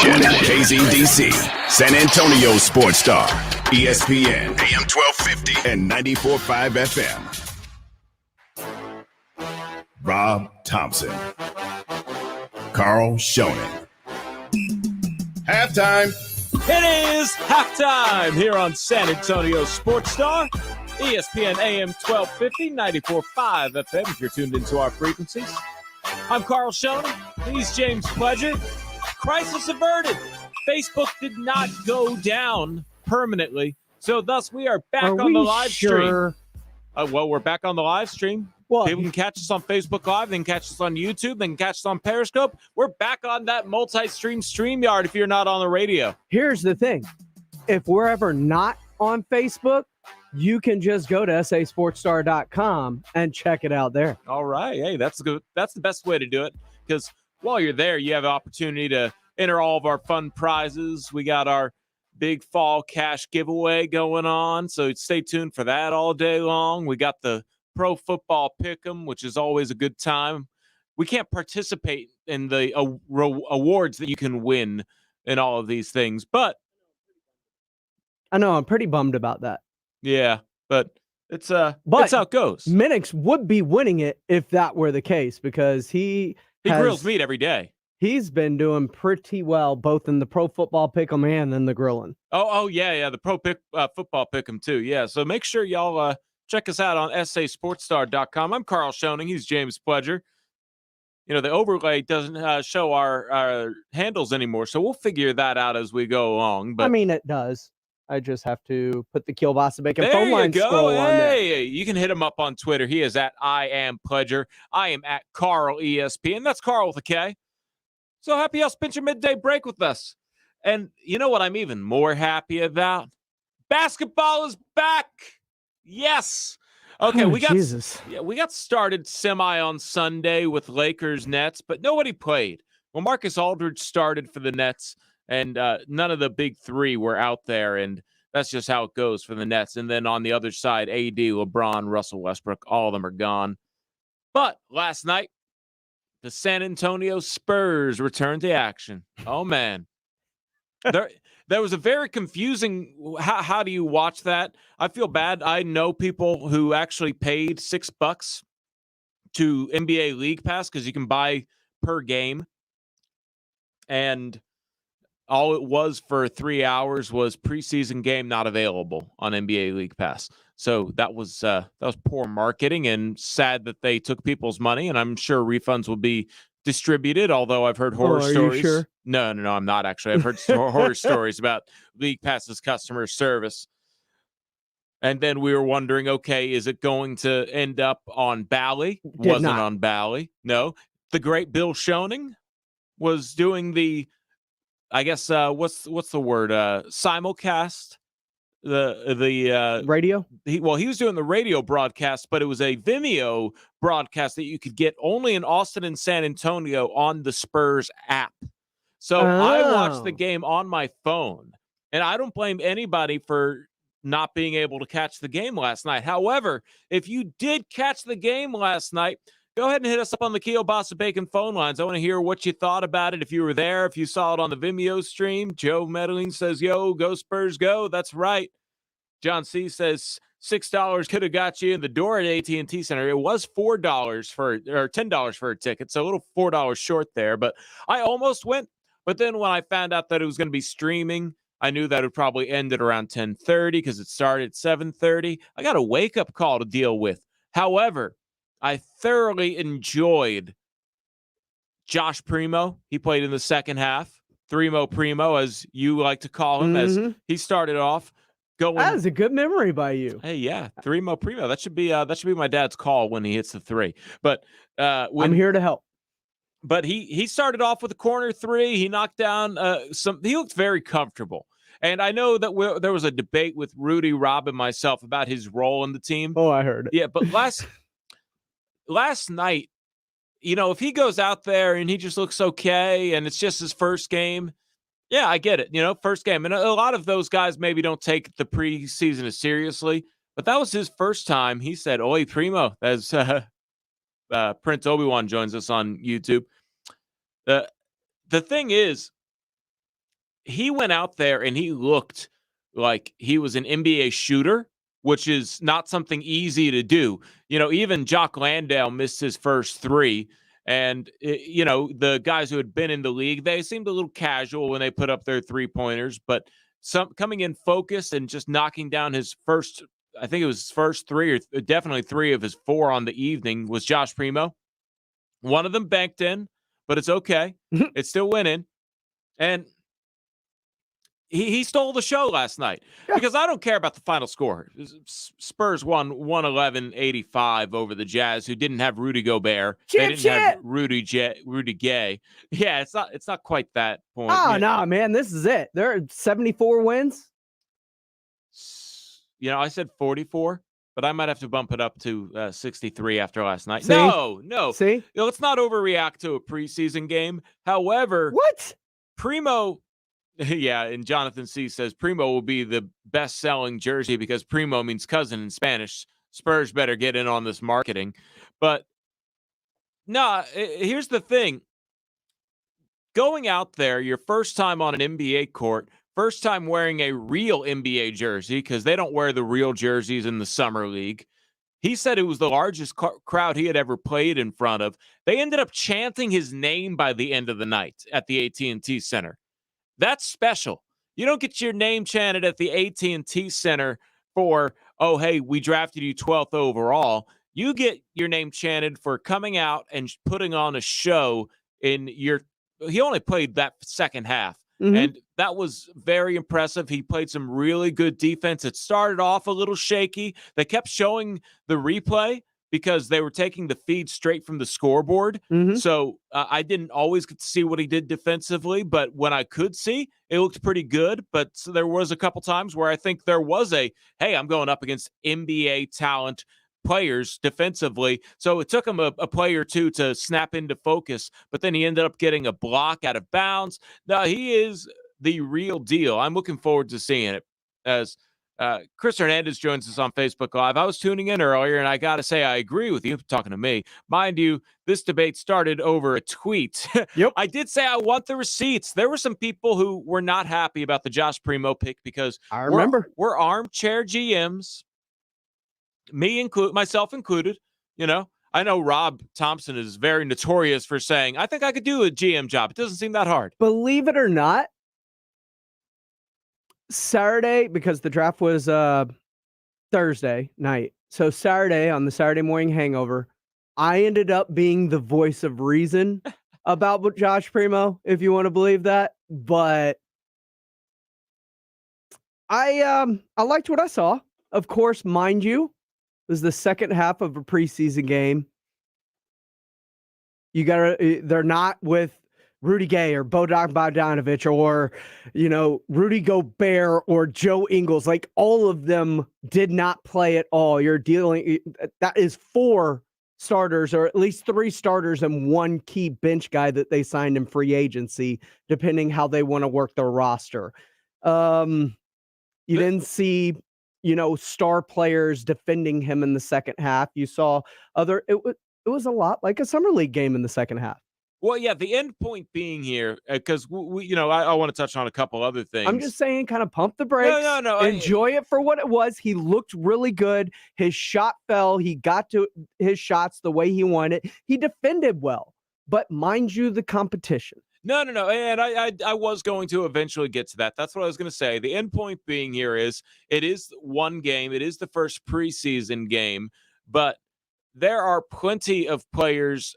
ESPN, KZDC, San Antonio Sports Star, ESPN, AM 1250 and 94.5 FM. Rob Thompson, Carl Schoening. Halftime. It is halftime here on San Antonio Sports Star, ESPN AM 1250, 94.5 FM if you're tuned into our frequencies. I'm Carl Schoening. He's James Pledger. Crisis averted. Facebook did not go down permanently, so thus we are back on the live stream. Well, we're back on the live stream. Well, people can catch us on Facebook Live, they can catch us on YouTube, they can catch us on Periscope. We're back on that multi-stream StreamYard if you're not on the radio. Here's the thing. If we're ever not on Facebook, you can just go to sasportsstar.com and check it out there. All right. Hey, that's good. That's the best way to do it, because while you're there, you have an opportunity to enter all of our fun prizes. We got our big fall cash giveaway going on, so stay tuned for that all day long. We got the Pro Football Pick'em, which is always a good time. We can't participate in the awards that you can win in all of these things, but I know I'm pretty bummed about that. Yeah, but it's how it goes. Minix would be winning it if that were the case, because he grills meat every day. He's been doing pretty well, both in the Pro Football Pick'em and in the grilling. Oh yeah, the Pro Football Pick'em too. Yeah, so make sure y'all check us out on sasportsstar.com. I'm Carl Schoening. He's James Pledger. You know, the overlay doesn't show our handles anymore, so we'll figure that out as we go along. But I mean, it does. I just have to put the Kielbasa Bacon phone line scroll on there. Hey, you can hit him up on Twitter. He is at I am Pledger. I am at Carl ESPN. That's Carl with a K. So happy y'all spent your midday break with us. And you know what I'm even more happy about? Basketball is back. Yes. Okay, we got started semi on Sunday with Lakers Nets, but nobody played. Well, Marcus Aldridge started for the Nets, and none of the big three were out there, and that's just how it goes for the Nets. And then on the other side, AD, LeBron, Russell Westbrook, all of them are gone. But last night, the San Antonio Spurs returned to action. Oh, man. There was a very confusing how do you watch that? I feel bad. I know people who actually paid $6 to NBA League Pass because you can buy per game. And all it was for 3 hours was preseason game not available on NBA League Pass. So that was poor marketing, and sad that they took people's money, and I'm sure refunds will be distributed, although I've heard horror stories. You sure? No, I'm not actually. I've heard horror stories about League Pass's customer service. And then we were wondering, okay, is it going to end up on Bally? Wasn't on Bally. No. The great Bill Schoening was doing the, I guess, what's the word? Simulcast. The radio? He was doing the radio broadcast, but it was a Vimeo broadcast that you could get only in Austin and San Antonio on the Spurs app. So I watched the game on my phone, and I don't blame anybody for not being able to catch the game last night. However, if you did catch the game last night, go ahead and hit us up on the Kielbasa Bacon phone lines. I want to hear what you thought about it. If you were there, if you saw it on the Vimeo stream. Joe Medellin says, yo, go Spurs, go. That's right. John C. says $6 could have got you in the door at AT&T Center. It was $10 for a ticket, so a little $4 short there. But I almost went. But then when I found out that it was going to be streaming, I knew that it would probably end at around 10:30 because it started at 7:30. I got a wake-up call to deal with. However, I thoroughly enjoyed Josh Primo. He played in the second half. Primo, as you like to call him, as he started off going. That is a good memory by you. Hey, yeah, Primo. That should be my dad's call when he hits the three. But I'm here to help. But he started off with a corner three. He knocked down he looked very comfortable. And I know that there was a debate with Rudy, Rob, and myself about his role in the team. Oh, I heard it. Yeah, but last night, you know, if he goes out there and he just looks okay and it's just his first game, yeah, I get it. You know, first game. And a lot of those guys maybe don't take the preseason as seriously, but that was his first time. He said, Oi, Primo, as Prince Obi-Wan joins us on YouTube. The thing is, he went out there and he looked like he was an NBA shooter, which is not something easy to do. Even Jock Landale missed his first three. And, the guys who had been in the league, they seemed a little casual when they put up their 3-pointers, but some coming in focused and just knocking down his first, I think it was his first three, or definitely three of his four on the evening, was Josh Primo. One of them banked in, but it's okay. It's still winning. And he stole the show last night because I don't care about the final score. Spurs won 111-85 over the Jazz, who didn't have Rudy Gobert. They didn't have Rudy Gay. Yeah, it's not quite that point. Oh, no, man, this is it. There are 74 wins. I said 44, but I might have to bump it up to 63 after last night. See? No. See? Let's not overreact to a preseason game. However, what? Primo... Yeah, and Jonathan C. says Primo will be the best-selling jersey because Primo means cousin in Spanish. Spurs better get in on this marketing. But, no, here's the thing. Going out there, your first time on an NBA court, first time wearing a real NBA jersey, because they don't wear the real jerseys in the Summer League. He said it was the largest crowd he had ever played in front of. They ended up chanting his name by the end of the night at the AT&T Center. That's special. You don't get your name chanted at the AT&T Center for, oh, hey, we drafted you 12th overall. You get your name chanted for coming out and putting on a show he only played that second half. Mm-hmm. And that was very impressive. He played some really good defense. It started off a little shaky. They kept showing the replay because they were taking the feed straight from the scoreboard. Mm-hmm. So I didn't always get to see what he did defensively, but when I could see, it looked pretty good. But there was a couple times where I think there was hey, I'm going up against NBA talent players defensively. So it took him a play or two to snap into focus, but then he ended up getting a block out of bounds. Now, he is the real deal. I'm looking forward to seeing it. As Chris Hernandez joins us on Facebook Live. I was tuning in earlier, and I got to say I agree with you, talking to me. Mind you, this debate started over a tweet. Yep. I did say I want the receipts. There were some people who were not happy about the Josh Primo pick because I remember we're armchair GMs, myself included. I know Rob Thompson is very notorious for saying, I think I could do a GM job. It doesn't seem that hard. Believe it or not, Saturday, because the draft was Thursday night. So Saturday, on the Saturday morning hangover, I ended up being the voice of reason about Josh Primo, if you want to believe that. But I liked what I saw. Of course, mind you, it was the second half of a preseason game. They're not with Rudy Gay or Bojan Bogdanovic or, Rudy Gobert or Joe Ingles. Like, all of them did not play at all. That is 4 starters, or at least 3 starters and 1 key bench guy that they signed in free agency, depending how they want to work their roster. You didn't see, star players defending him in the second half. You saw it was a lot like a summer league game in the second half. Well, yeah, the end point being here, because I want to touch on a couple other things. I'm just saying, kind of pump the brakes. No. Enjoy it for what it was. He looked really good. His shot fell. He got to his shots the way he wanted. He defended well, but mind you, the competition. No. And I was going to eventually get to that. That's what I was going to say. The end point being here is it is one game. It is the first preseason game, but there are plenty of players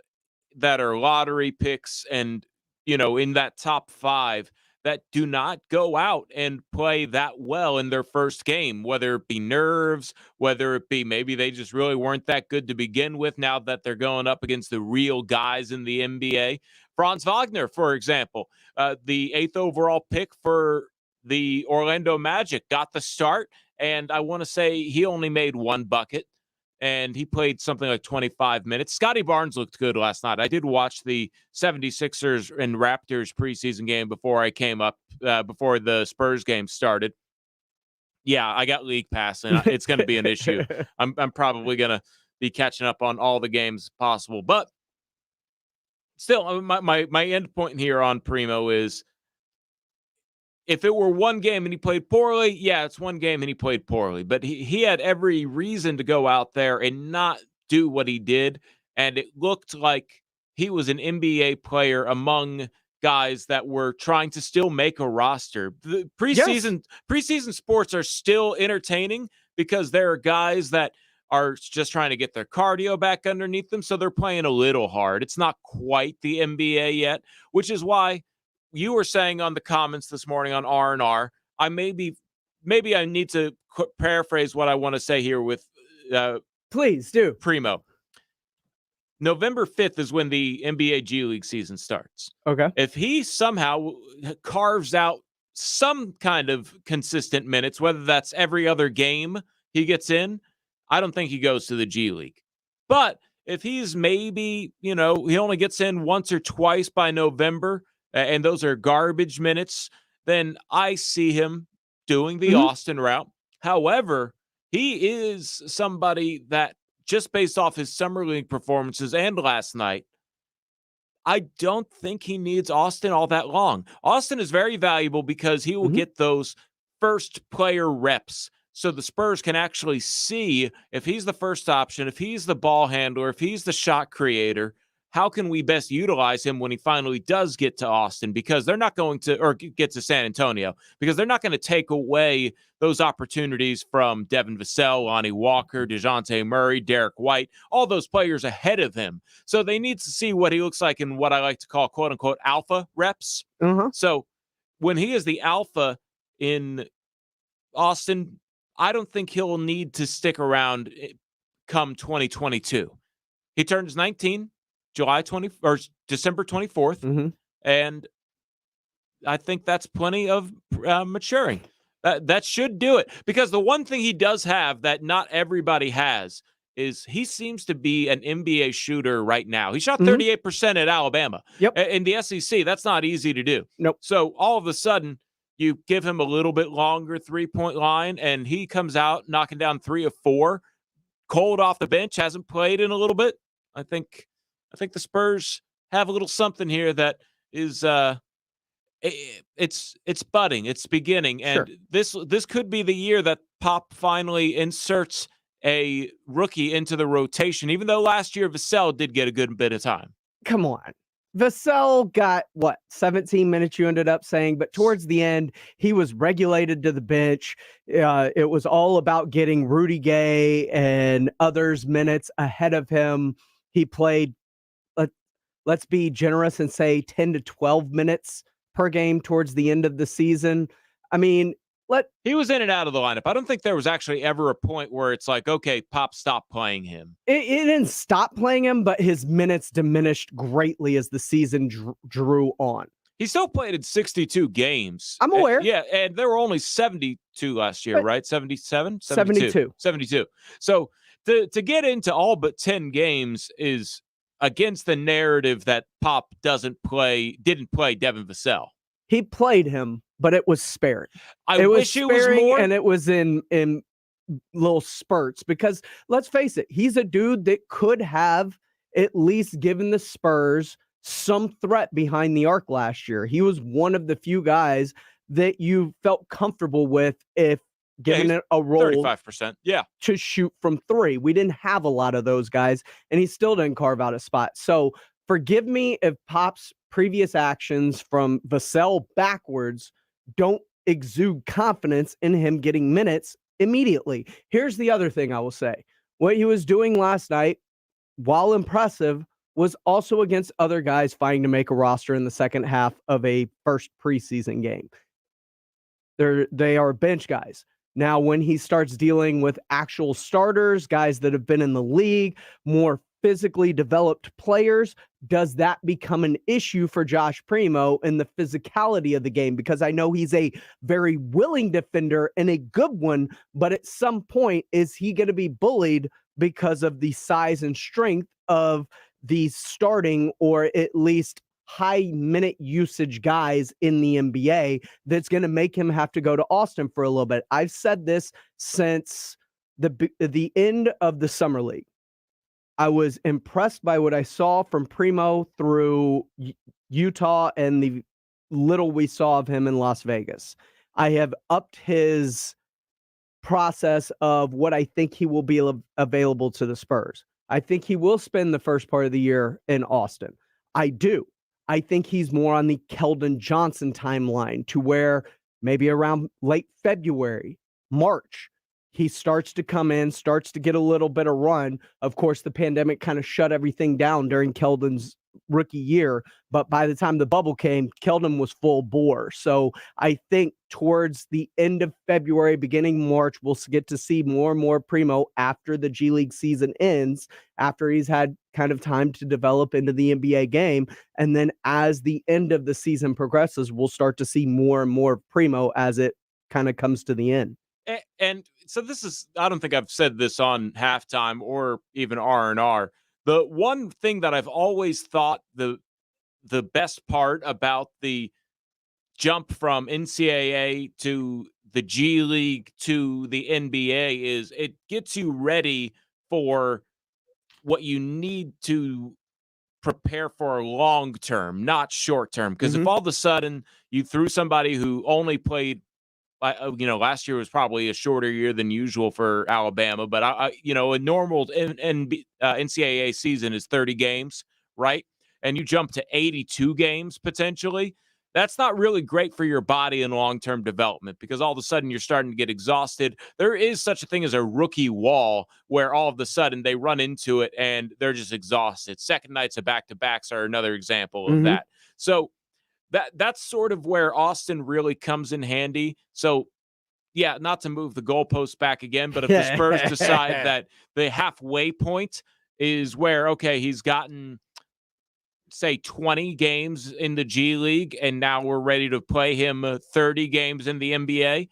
that are lottery picks and, in that top 5 that do not go out and play that well in their first game, whether it be nerves, whether it be maybe they just really weren't that good to begin with now that they're going up against the real guys in the NBA. Franz Wagner, for example, the 8th overall pick for the Orlando Magic, got the start, and I want to say he only made 1 bucket. And he played something like 25 minutes. Scotty Barnes looked good last night. I did watch the 76ers and Raptors preseason game before I came up, before the Spurs game started. Yeah, I got league pass, and it's going to be an issue. I'm probably going to be catching up on all the games possible. But still, my end point here on Primo is if it were one game and he played poorly, yeah, it's one game and he played poorly. But he had every reason to go out there and not do what he did. And it looked like he was an NBA player among guys that were trying to still make a roster. The preseason sports are still entertaining because there are guys that are just trying to get their cardio back underneath them. So they're playing a little hard. It's not quite the NBA yet, which is why you were saying on the comments this morning on R&R, maybe I need to paraphrase what I want to say here with please do. Primo. November 5th is when the NBA G League season starts. Okay. If he somehow carves out some kind of consistent minutes, whether that's every other game he gets in, I don't think he goes to the G League. But if he's maybe, he only gets in once or twice by November, and those are garbage minutes, then I see him doing the Austin route. However, he is somebody that, just based off his summer league performances and last night, I don't think he needs Austin all that long. Austin is very valuable because he will get those first player reps. So the Spurs can actually see if he's the first option, if he's the ball handler, if he's the shot creator, how can we best utilize him when he finally does get to Austin? Because they're not going to, or get to San Antonio, because they're not going to take away those opportunities from Devin Vassell, Lonnie Walker, DeJounte Murray, Derek White, all those players ahead of him. So they need to see what he looks like in what I like to call quote unquote alpha reps. So when he is the alpha in Austin, I don't think he'll need to stick around come 2022. He turns 19 December 24th. And I think that's plenty of maturing. That should do it, because the one thing he does have that not everybody has is he seems to be an NBA shooter right now. He shot 38% at Alabama. In the SEC. That's not easy to do. Nope. So all of a sudden, you give him a little bit longer three-point line, and he comes out knocking down 3 of 4, cold off the bench, hasn't played in a little bit. I think the Spurs have a little something here that is it's budding, it's beginning, and this could be the year that Pop finally inserts a rookie into the rotation. Even though last year Vassell did get a good bit of time. Come on. Vassell got 17 minutes you ended up saying, but towards the end he was regulated to the bench. It was all about getting Rudy Gay and others minutes ahead of him. He played, let's be generous and say 10 to 12 minutes per game towards the end of the season. I mean, he was in and out of the lineup. I don't think there was actually ever a point where it's like, okay, Pop stopped playing him. It didn't stop playing him, but his minutes diminished greatly as the season drew on. He still played in 62 games. I'm aware. And there were only 72 last year, right? 77? 72. 72. So to get into all but 10 games is against the narrative that Pop didn't play Devin Vassell. He played him, but it was spared. I wish it was more. And it was in little spurts, because let's face it, he's a dude that could have at least given the Spurs some threat behind the arc last year. He was one of the few guys that you felt comfortable with if given it a role 35%. To shoot from 3. We didn't have a lot of those guys, and he still didn't carve out a spot. So forgive me if Pop's previous actions from Vassell backwards don't exude confidence in him getting minutes immediately. Here's the other thing I will say. What he was doing last night, while impressive, was also against other guys fighting to make a roster in the second half of a first preseason game. They are bench guys. Now, when he starts dealing with actual starters, guys that have been in the league, more physically developed players, does that become an issue for Josh Primo in the physicality of the game? Because I know he's a very willing defender and a good one, but at some point, is he going to be bullied because of the size and strength of the starting, or at least high minute usage guys in the NBA, that's going to make him have to go to Austin for a little bit? I've said this since the end of the summer league. I was impressed by what I saw from Primo through Utah and the little we saw of him in Las Vegas. I have upped his process of what I think he will be available to the Spurs. I think he will spend the first part of the year in Austin. I do. I think he's more on the Keldon Johnson timeline, to where maybe around late February, March, he starts to come in, starts to get a little bit of run. Of course, the pandemic kind of shut everything down during Keldon's rookie year, but by the time the bubble came, Keldon was full bore. So I think towards the end of February, beginning March, we'll get to see more and more Primo after the G League season ends, after he's had kind of time to develop into the NBA game. And then as the end of the season progresses, we'll start to see more and more Primo as it kind of comes to the end. And so this is, I don't think I've said this on Halftime or even R&R. The one thing that I've always thought the best part about the jump from NCAA to the G League to the NBA is it gets you ready for what you need to prepare for long term, not short term. Because if all of a sudden you threw somebody who only played, last year was probably a shorter year than usual for Alabama, but a normal NCAA season is 30 games, right? And you jump to 82 games potentially. That's not really great for your body and long-term development, because all of a sudden you're starting to get exhausted. There is such a thing as a rookie wall, where all of a sudden they run into it and they're just exhausted. Second nights of back-to-backs are another example of that. So that's sort of where Austin really comes in handy. So, yeah, not to move the goalposts back again, but if the Spurs decide that the halfway point is where, okay, he's gotten, say, 20 games in the G League, and now we're ready to play him 30 games in the NBA,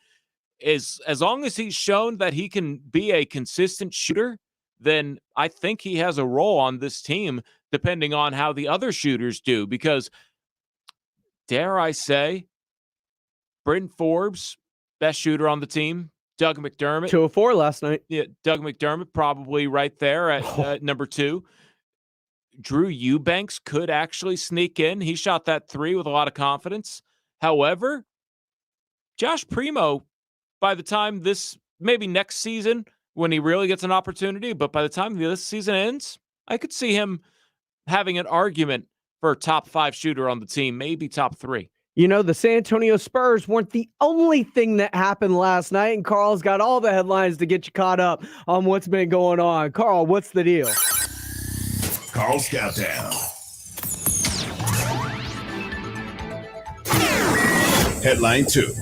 as long as he's shown that he can be a consistent shooter, then I think he has a role on this team, depending on how the other shooters do. Because, dare I say, Britton Forbes, best shooter on the team. Doug McDermott. 2 of 4 last night. Yeah, Doug McDermott probably right there at number 2. Drew Eubanks could actually sneak in. He shot that 3 with a lot of confidence. However, Josh Primo, by the time maybe next season when he really gets an opportunity, but by the time this season ends, I could see him having an argument for a top 5 shooter on the team, maybe top 3. The San Antonio Spurs weren't the only thing that happened last night, and Carl's got all the headlines to get you caught up on what's been going on. Carl, what's the deal? Carl's Countdown. Headline 2.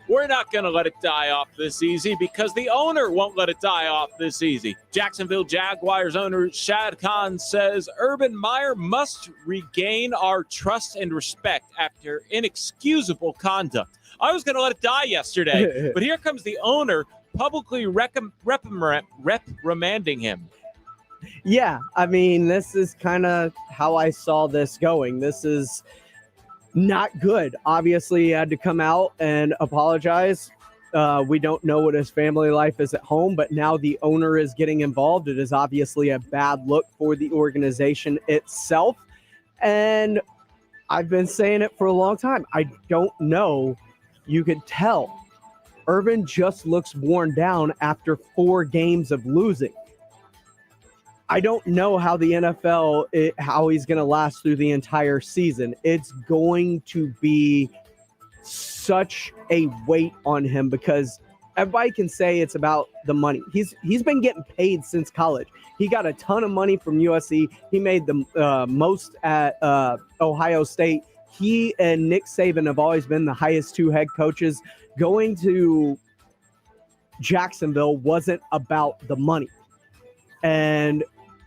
We're not going to let it die off this easy, because the owner won't let it die off this easy. Jacksonville Jaguars owner Shad Khan says Urban Meyer must regain our trust and respect after inexcusable conduct. I was going to let it die yesterday, but here comes the owner publicly reprimanding him. Yeah, I mean, this is kind of how I saw this going. This is not good. Obviously, he had to come out and apologize. We don't know what his family life is at home, but now the owner is getting involved. It is obviously a bad look for the organization itself. And I've been saying it for a long time. I don't know. You could tell Irving just looks worn down after 4 games of losing. I don't know how the NFL, how he's going to last through the entire season. It's going to be such a weight on him, because everybody can say it's about the money. He's been getting paid since college. He got a ton of money from USC. He made the most at Ohio State. He and Nick Saban have always been the highest 2 head coaches. Going to Jacksonville wasn't about the money. And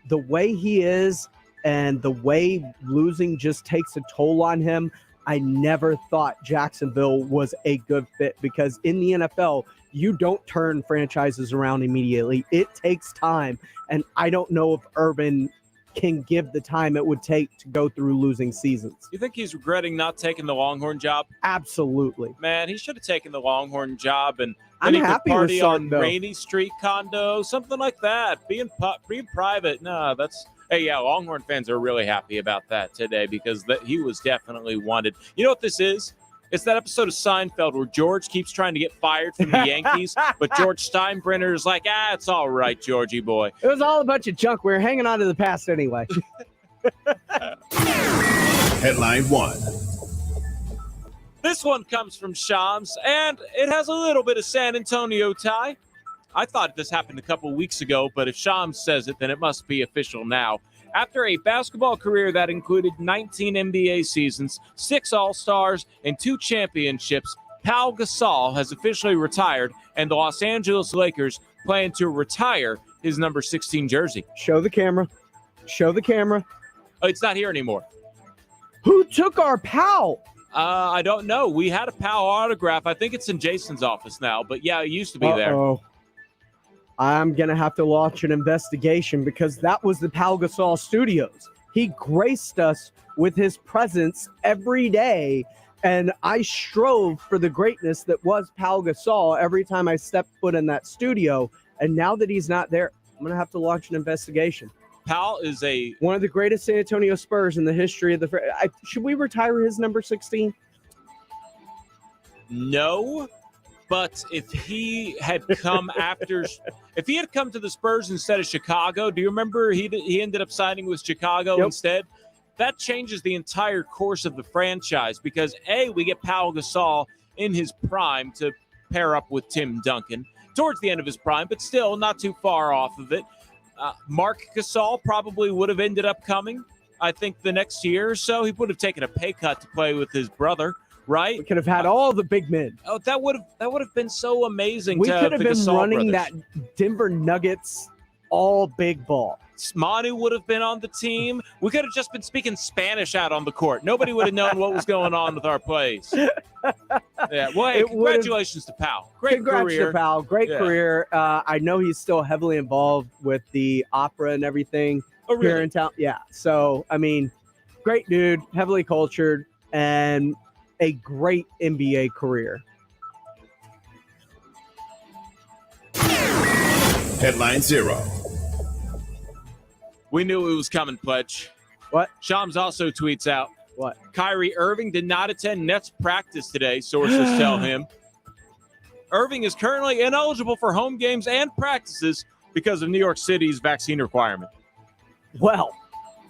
the way he is and the way losing just takes a toll on him, I never thought Jacksonville was a good fit, because in the NFL, you don't turn franchises around immediately. It takes time, and I don't know if Urban can give the time it would take to go through losing seasons. You think he's regretting not taking the Longhorn job? Absolutely. Man, he should have taken the Longhorn job, and I'm he happy could party with on Rainy Street condo, something like that. Being private, no, Hey, yeah, Longhorn fans are really happy about that today because he was definitely wanted. You know what this is? It's that episode of Seinfeld where George keeps trying to get fired from the Yankees, but George Steinbrenner is like, it's all right, Georgie boy. It was all a bunch of junk. We were hanging on to the past anyway. Headline 1. This one comes from Shams, and it has a little bit of San Antonio tie. I thought this happened a couple weeks ago, but if Shams says it, then it must be official now. After a basketball career that included 19 NBA seasons, 6 All-Stars, and 2 championships, Pau Gasol has officially retired, and the Los Angeles Lakers plan to retire his number 16 jersey. Show the camera. Show the camera. Oh, it's not here anymore. Who took our Pau? I don't know. We had a Pau autograph. I think it's in Jason's office now, but yeah, it used to be there. I'm going to have to launch an investigation because that was the Pau Gasol Studios. He graced us with his presence every day, and I strove for the greatness that was Pau Gasol every time I stepped foot in that studio. And now that he's not there, I'm going to have to launch an investigation. Pau is one of the greatest San Antonio Spurs in the history of the. Should we retire his number 16? No. But if he had come if he had come to the Spurs instead of Chicago, do you remember he ended up signing with Chicago instead? That changes the entire course of the franchise because we get Pau Gasol in his prime to pair up with Tim Duncan towards the end of his prime, but still not too far off of it. Mark Gasol probably would have ended up coming, I think, the next year or so. He would have taken a pay cut to play with his brother. Right, we could have had all the big men. Oh, that would have been so amazing. We could have been Gasol running brothers. that Denver Nuggets all big ball. Manu would have been on the team. We could have just been speaking Spanish out on the court. Nobody would have known what was going on with our plays. Yeah, well, hey, congratulations to Pau. Great career. To Pau. Great career. I know he's still heavily involved with the opera and everything here in town. Yeah, so I mean, great dude, heavily cultured, and a great NBA career. Headline 0. We knew it was coming, Pledge. What? Shams also tweets out, what? Kyrie Irving did not attend Nets practice today, sources tell him. Irving is currently ineligible for home games and practices because of New York City's vaccine requirement. Well,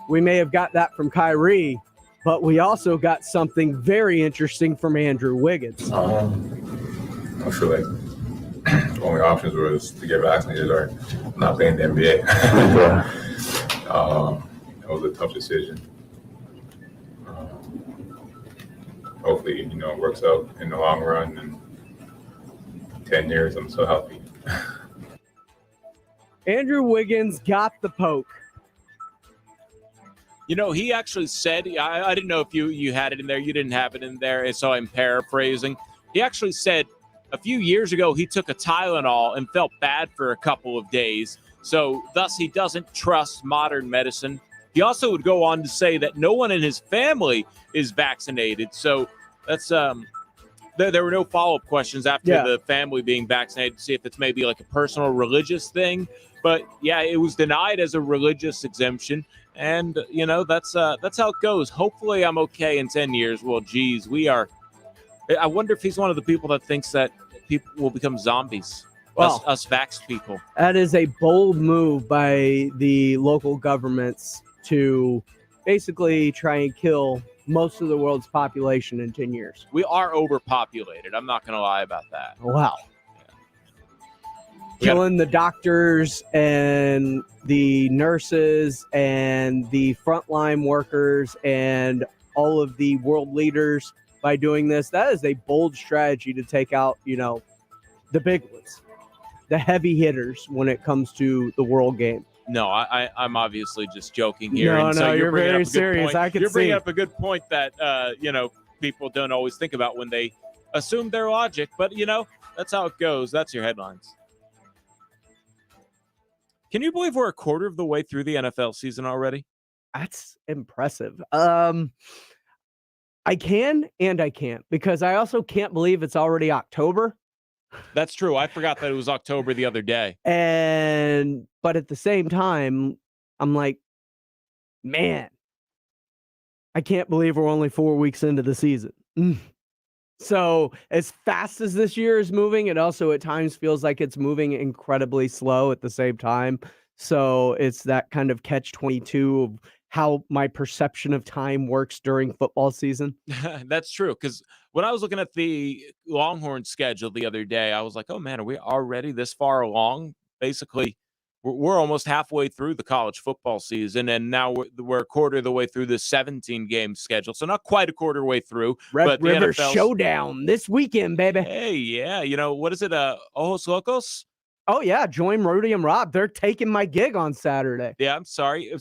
we may have got that from Kyrie, but we also got something very interesting from Andrew Wiggins. I'm sure the only options was to get vaccinated or not play in the NBA. It was a tough decision. Hopefully, it works out in the long run. And 10 years, I'm so healthy. Andrew Wiggins got the poke. He actually said, I didn't know if you had it in there. You didn't have it in there, and so I'm paraphrasing. He actually said a few years ago he took a Tylenol and felt bad for a couple of days. So thus he doesn't trust modern medicine. He also would go on to say that no one in his family is vaccinated. So that's there were no follow-up questions after the family being vaccinated to see if it's maybe like a personal religious thing. But yeah, it was denied as a religious exemption. And, that's how it goes. Hopefully I'm okay in 10 years. Well, geez, I wonder if he's one of the people that thinks that people will become zombies. Well, us vaxxed people. That is a bold move by the local governments to basically try and kill most of the world's population in 10 years. We are overpopulated. I'm not going to lie about that. Wow. Killing the doctors and the nurses and the frontline workers and all of the world leaders by doing this. That is a bold strategy to take out, the big ones, the heavy hitters when it comes to the world game. No, I'm obviously just joking here. No, and so you're very serious. I can see. You're bringing up a good point that, people don't always think about when they assume their logic. But, that's how it goes. That's your headlines. Can you believe we're a quarter of the way through the NFL season already? That's impressive. I can and I can't because I also can't believe it's already October. That's true. I forgot that it was October the other day. But at the same time, I'm like, Man, I can't believe we're only 4 weeks into the season. So as fast as this year is moving, it also at times feels like it's moving incredibly slow at the same time. So it's that kind of catch-22 of how my perception of time works during football season. That's true. Because when I was looking at the Longhorn schedule the other day, I was like, oh man, are we already this far along? Basically, we're almost halfway through the college football season, and now we're a quarter of the way through the 17-game schedule. So not quite a quarter way through. Red but the River NFL's Showdown this weekend, baby. Hey, yeah. What is it? Ojos Locos? Oh, yeah. Join Rudy and Rob. They're taking my gig on Saturday. Yeah, I'm sorry.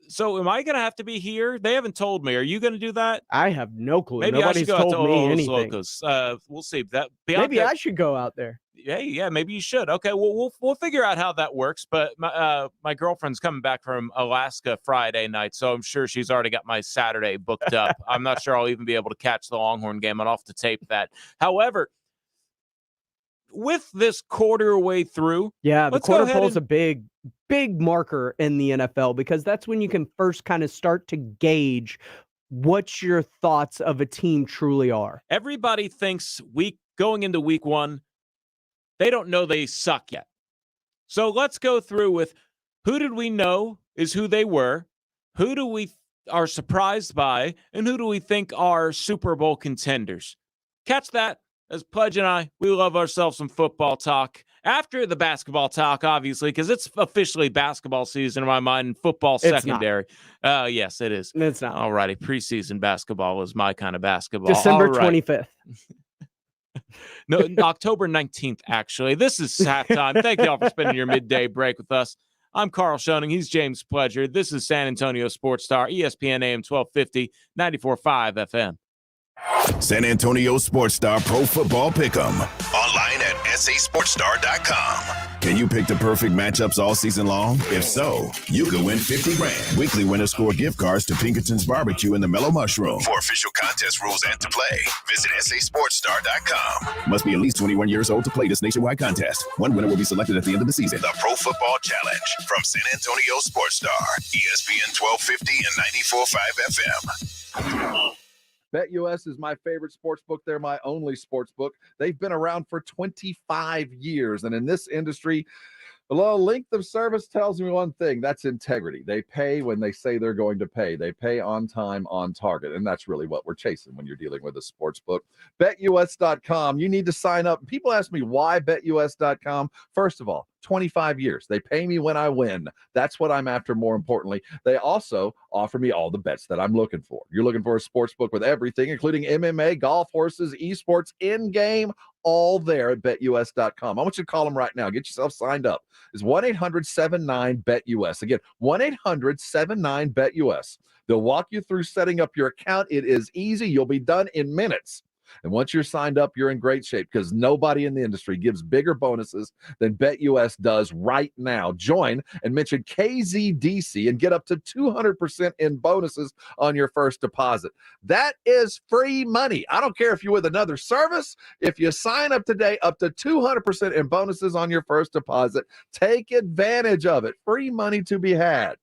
So am I going to have to be here? They haven't told me. Are you going to do that? I have no clue. Maybe Nobody's I should go told out to me Ojos anything. Locos. We'll see. Maybe I should go out there. Yeah, maybe you should. Okay, well, we'll figure out how that works. But my girlfriend's coming back from Alaska Friday night, so I'm sure she's already got my Saturday booked up. I'm not sure I'll even be able to catch the Longhorn game. I'll have to tape that. However, with this quarter way through, the quarter poll's a big marker in the NFL because that's when you can first kind of start to gauge what your thoughts of a team truly are. Everybody thinks going into week one, they don't know they suck yet. So let's go through with who did we know is who they were, who do we are surprised by, and who do we think are Super Bowl contenders. Catch that. As Pudge and I, we love ourselves some football talk. After the basketball talk, obviously, because it's officially basketball season in my mind, and football secondary. Yes, it is. It's not. All righty. Preseason basketball is my kind of basketball. December 25th. No, October 19th, actually. This is halftime. Thank you all for spending your midday break with us. I'm Carl Schoening. He's James Pledger. This is San Antonio Sports Star, ESPN AM 1250, 94.5 FM. San Antonio Sports Star Pro Football Pick'em. Online at sasportsstar.com. Can you pick the perfect matchups all season long? If so, you could win $50,000. Weekly winners score gift cards to Pinkerton's Barbecue and the Mellow Mushroom. For official contest rules and to play, visit sasportsstar.com. Must be at least 21 years old to play this nationwide contest. One winner will be selected at the end of the season. The Pro Football Challenge from San Antonio Sports Star, ESPN 1250 and 94.5 FM. BetUS is my favorite sports book. They're my only sports book. They've been around for 25 years. And in this industry, the length of service tells me one thing. That's integrity. They pay when they say they're going to pay. They pay on time, on target. And that's really what we're chasing when you're dealing with a sports book. BetUS.com. You need to sign up. People ask me why BetUS.com. First of all, 25 years. They pay me when I win. That's what I'm after, more importantly. They also offer me all the bets that I'm looking for. You're looking for a sports book with everything, including MMA, golf, horses, esports, in-game, all there at BetUS.com. I want you to call them right now. Get yourself signed up. It's 1-800-79-BET-US. Again, 1-800-79-BET-US. They'll walk you through setting up your account. It is easy. You'll be done in minutes. And once you're signed up, you're in great shape because nobody in the industry gives bigger bonuses than BetUS does right now. Join and mention KZDC and get up to 200% in bonuses on your first deposit. That is free money. I don't care if you're with another service. If you sign up today, up to 200% in bonuses on your first deposit. Take advantage of it. Free money to be had.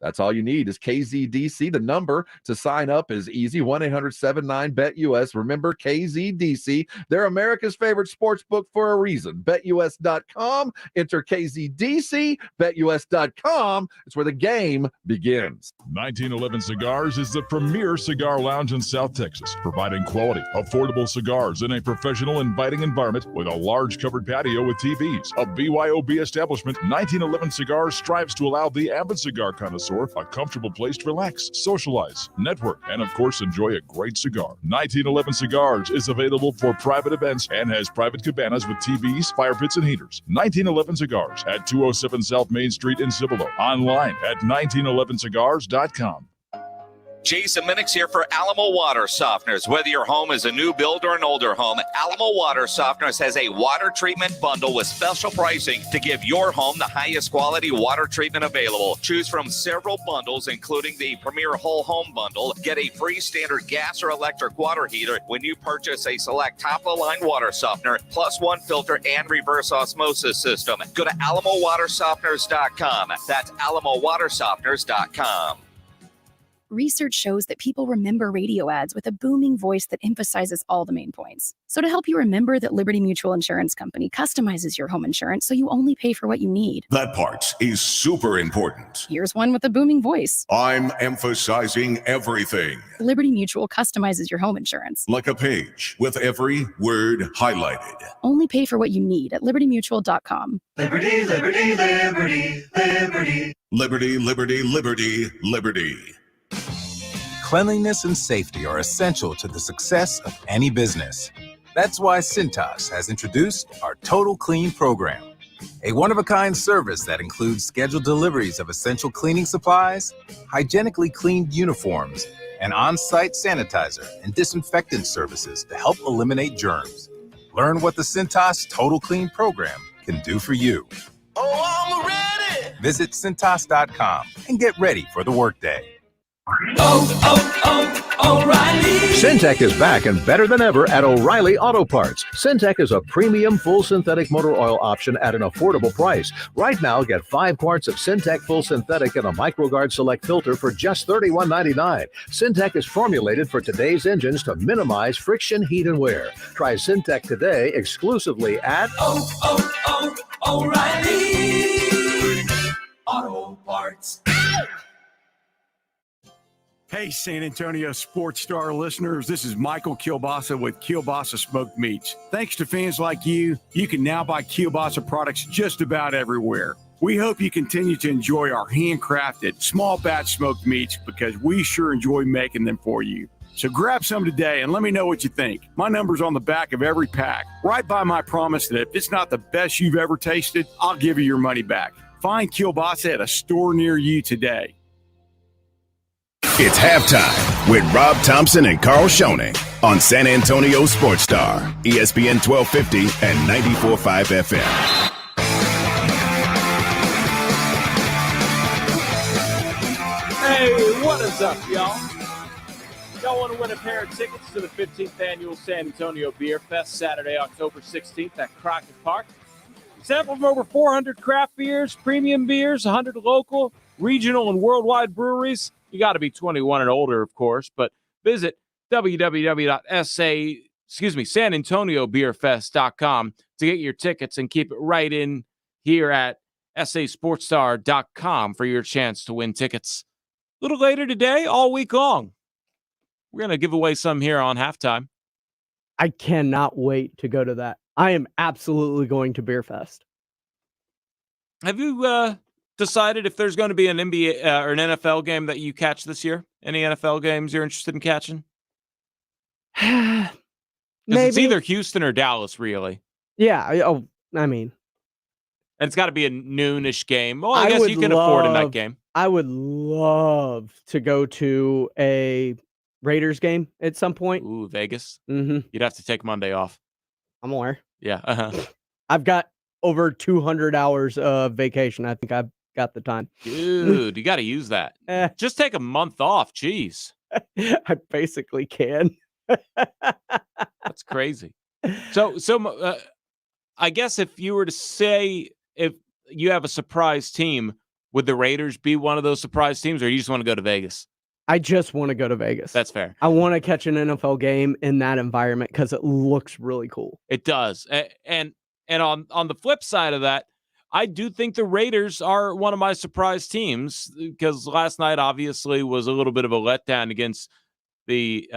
That's all you need is KZDC. The number to sign up is easy, 1-800-79-BET-US. Remember, KZDC. They're America's favorite sports book for a reason. BetUS.com. Enter KZDC. BetUS.com. It's where the game begins. 1911 Cigars is the premier cigar lounge in South Texas, providing quality, affordable cigars in a professional, inviting environment with a large covered patio with TVs. A BYOB establishment, 1911 Cigars strives to allow the avid cigar connoisseur a comfortable place to relax, socialize, network, and of course enjoy a great cigar. 1911 Cigars is available for private events and has private cabanas with TVs, fire pits, and heaters. 1911 Cigars at 207 South Main Street in Cibolo. Online at 1911cigars.com. Jason Minix here for Alamo Water Softeners. Whether your home is a new build or an older home, Alamo Water Softeners has a water treatment bundle with special pricing to give your home the highest quality water treatment available. Choose from several bundles, including the Premier Whole Home Bundle. Get a free standard gas or electric water heater when you purchase a select top-of-the-line water softener, plus one filter and reverse osmosis system. Go to AlamoWaterSofteners.com. That's AlamoWaterSofteners.com. research shows that people remember radio ads with a booming voice that emphasizes all the main points. So to help you remember that Liberty Mutual Insurance Company customizes your home insurance so you only pay for what you need. That part is super important. Here's one with a booming voice. I'm emphasizing everything. Liberty Mutual customizes your home insurance. Like a page with every word highlighted. Only pay for what you need at libertymutual.com. Liberty, liberty, liberty, liberty. Liberty, liberty, liberty, liberty. Cleanliness and safety are essential to the success of any business. That's why Cintas has introduced our Total Clean program, a one-of-a-kind service that includes scheduled deliveries of essential cleaning supplies, hygienically cleaned uniforms, and on-site sanitizer and disinfectant services to help eliminate germs. Learn what the Cintas Total Clean program can do for you. Oh, I'm ready. Visit Cintas.com and get ready for the workday. O'Reilly. Syntec is back and better than ever at O'Reilly Auto Parts. Syntec is a premium full synthetic motor oil option at an affordable price. Right now, get 5 quarts of Syntec full synthetic and a MicroGuard Select filter for just $31.99. Syntec is formulated for today's engines to minimize friction, heat, and wear. Try Syntec today exclusively at O'Reilly Auto Parts. Hey, San Antonio Sports Star listeners, this is Michael Kielbasa with Kielbasa Smoked Meats. Thanks to fans like you, you can now buy Kielbasa products just about everywhere. We hope you continue to enjoy our handcrafted, small batch smoked meats because we sure enjoy making them for you. So grab some today and let me know what you think. My number's on the back of every pack. Right by my promise that if it's not the best you've ever tasted, I'll give you your money back. Find Kielbasa at a store near you today. It's halftime with Rob Thompson and Carl Schoening on San Antonio Sports Star, ESPN 1250 and 94.5 FM. Hey, what is up, y'all? Y'all want to win a pair of tickets to the 15th annual San Antonio Beer Fest, Saturday, October 16th at Crockett Park. Sample from over 400 craft beers, premium beers, 100 local, regional, and worldwide breweries. You got to be 21 and older, of course, but visit sanantoniobeerfest.com to get your tickets and keep it right in here at sasportstar.com for your chance to win tickets. A little later today, all week long. We're going to give away some here on halftime. I cannot wait to go to that. I am absolutely going to Beer Fest. Have you decided if there's going to be an NBA or an NFL game that you catch this year? Any NFL games you're interested in catching? Maybe. It's either Houston or Dallas, really. Yeah. I mean. And it's got to be a noonish game. Well, I guess you can afford a night game. I would love to go to a Raiders game at some point. Ooh, Vegas? Mm-hmm. You'd have to take Monday off. I'm aware. Yeah. Uh-huh. I've got over 200 hours of vacation. I think I've got the time. Dude, you got to use that. Just take a month off. Jeez. I basically can. That's crazy. So I guess if you were to say if you have a surprise team, would the Raiders be one of those surprise teams, or you just want to go to Vegas? I just want to go to Vegas. That's fair. I want to catch an NFL game in that environment because it looks really cool. It does. And on the flip side of that, I do think the Raiders are one of my surprise teams because last night obviously was a little bit of a letdown against the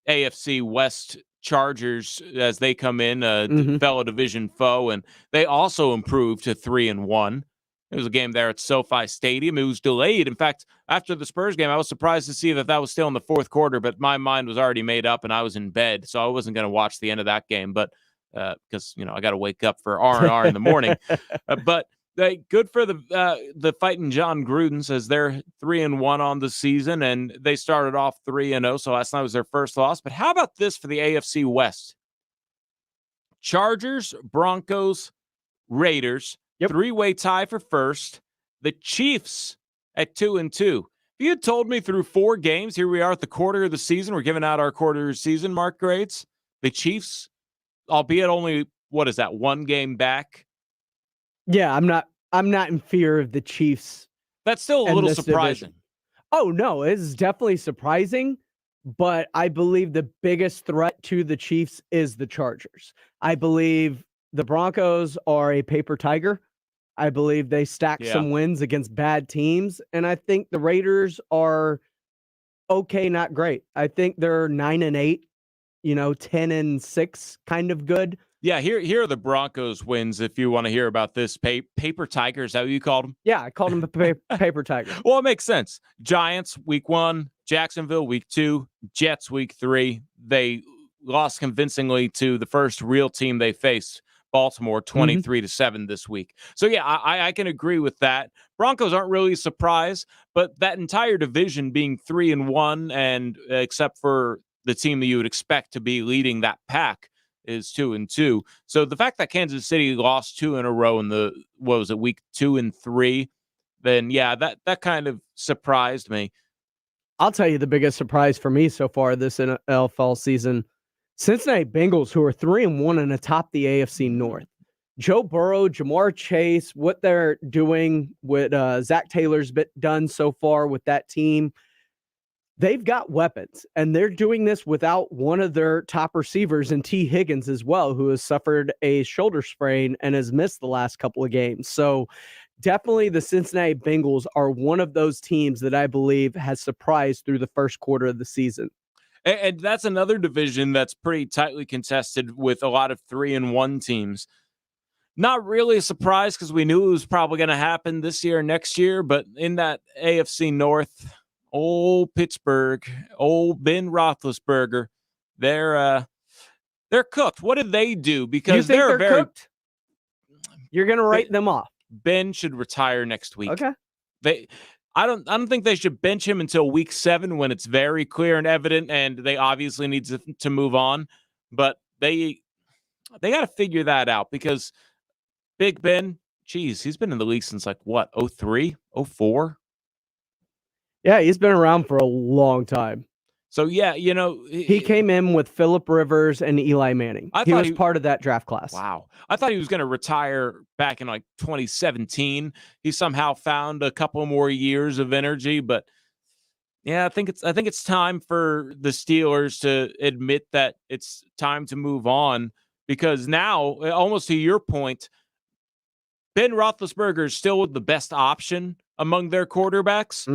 AFC West Chargers as they come in, fellow division foe, and they also improved to 3-1. It was a game there at SoFi Stadium. It was delayed. In fact, after the Spurs game, I was surprised to see that was still in the fourth quarter, but my mind was already made up and I was in bed, so I wasn't going to watch the end of that game. But because I got to wake up for R&R in the morning. But good for the fighting John Grudens as they're 3-1 on the season, and they started off 3-0. So last night was their first loss. But how about this for the AFC West? Chargers, Broncos, Raiders. Yep. 3-way tie for first. The Chiefs at 2-2. If you had told me through 4 games, here we are at the quarter of the season. We're giving out our quarter of the season mark grades. The Chiefs, albeit only, what is that, 1 game back? Yeah, I'm not in fear of the Chiefs. That's still a little surprising. Oh, no, it's definitely surprising, but I believe the biggest threat to the Chiefs is the Chargers. I believe the Broncos are a paper tiger. I believe they stack Yeah. some wins against bad teams, and I think the Raiders are okay, not great. I think they're 9-8, 10-6, kind of good. Yeah, here are the Broncos wins if you want to hear about this. Paper Tigers, is that what you called them? Yeah, I called them a paper tiger. Well, it makes sense. Giants, week 1. Jacksonville, week 2. Jets, week 3. They lost convincingly to the first real team they faced, Baltimore, 23-7 this week. So, yeah, I can agree with that. Broncos aren't really a surprise, but that entire division being 3-1, and except for the team that you would expect to be leading that pack, is 2-2. So the fact that Kansas City lost 2 in a row in week 2 and 3, then yeah, that kind of surprised me. I'll tell you the biggest surprise for me so far this NFL season: Cincinnati Bengals, who are 3-1 and atop the AFC North. Joe Burrow, Jamar Chase, what they're doing with Zach Taylor's been done so far with that team. They've got weapons, and they're doing this without one of their top receivers, and T. Higgins as well, who has suffered a shoulder sprain and has missed the last couple of games. So definitely the Cincinnati Bengals are one of those teams that I believe has surprised through the first quarter of the season. And that's another division that's pretty tightly contested with a lot of 3-1 teams. Not really a surprise because we knew it was probably going to happen this year or next year, but in that AFC North, old Pittsburgh, old Ben Roethlisberger, they're cooked. What did they do? Because they're very cooked? You're going to write them off. Ben should retire next week. Okay. I don't think they should bench him until week 7 when it's very clear and evident, and they obviously need to move on. But they got to figure that out because Big Ben, geez, he's been in the league since 03, 04? Yeah, he's been around for a long time. So, yeah, he came in with Phillip Rivers and Eli Manning. He was part of that draft class. Wow. I thought he was going to retire back in 2017. He somehow found a couple more years of energy, but yeah, I think it's time for the Steelers to admit that it's time to move on because now, almost to your point, Ben Roethlisberger is still the best option among their quarterbacks,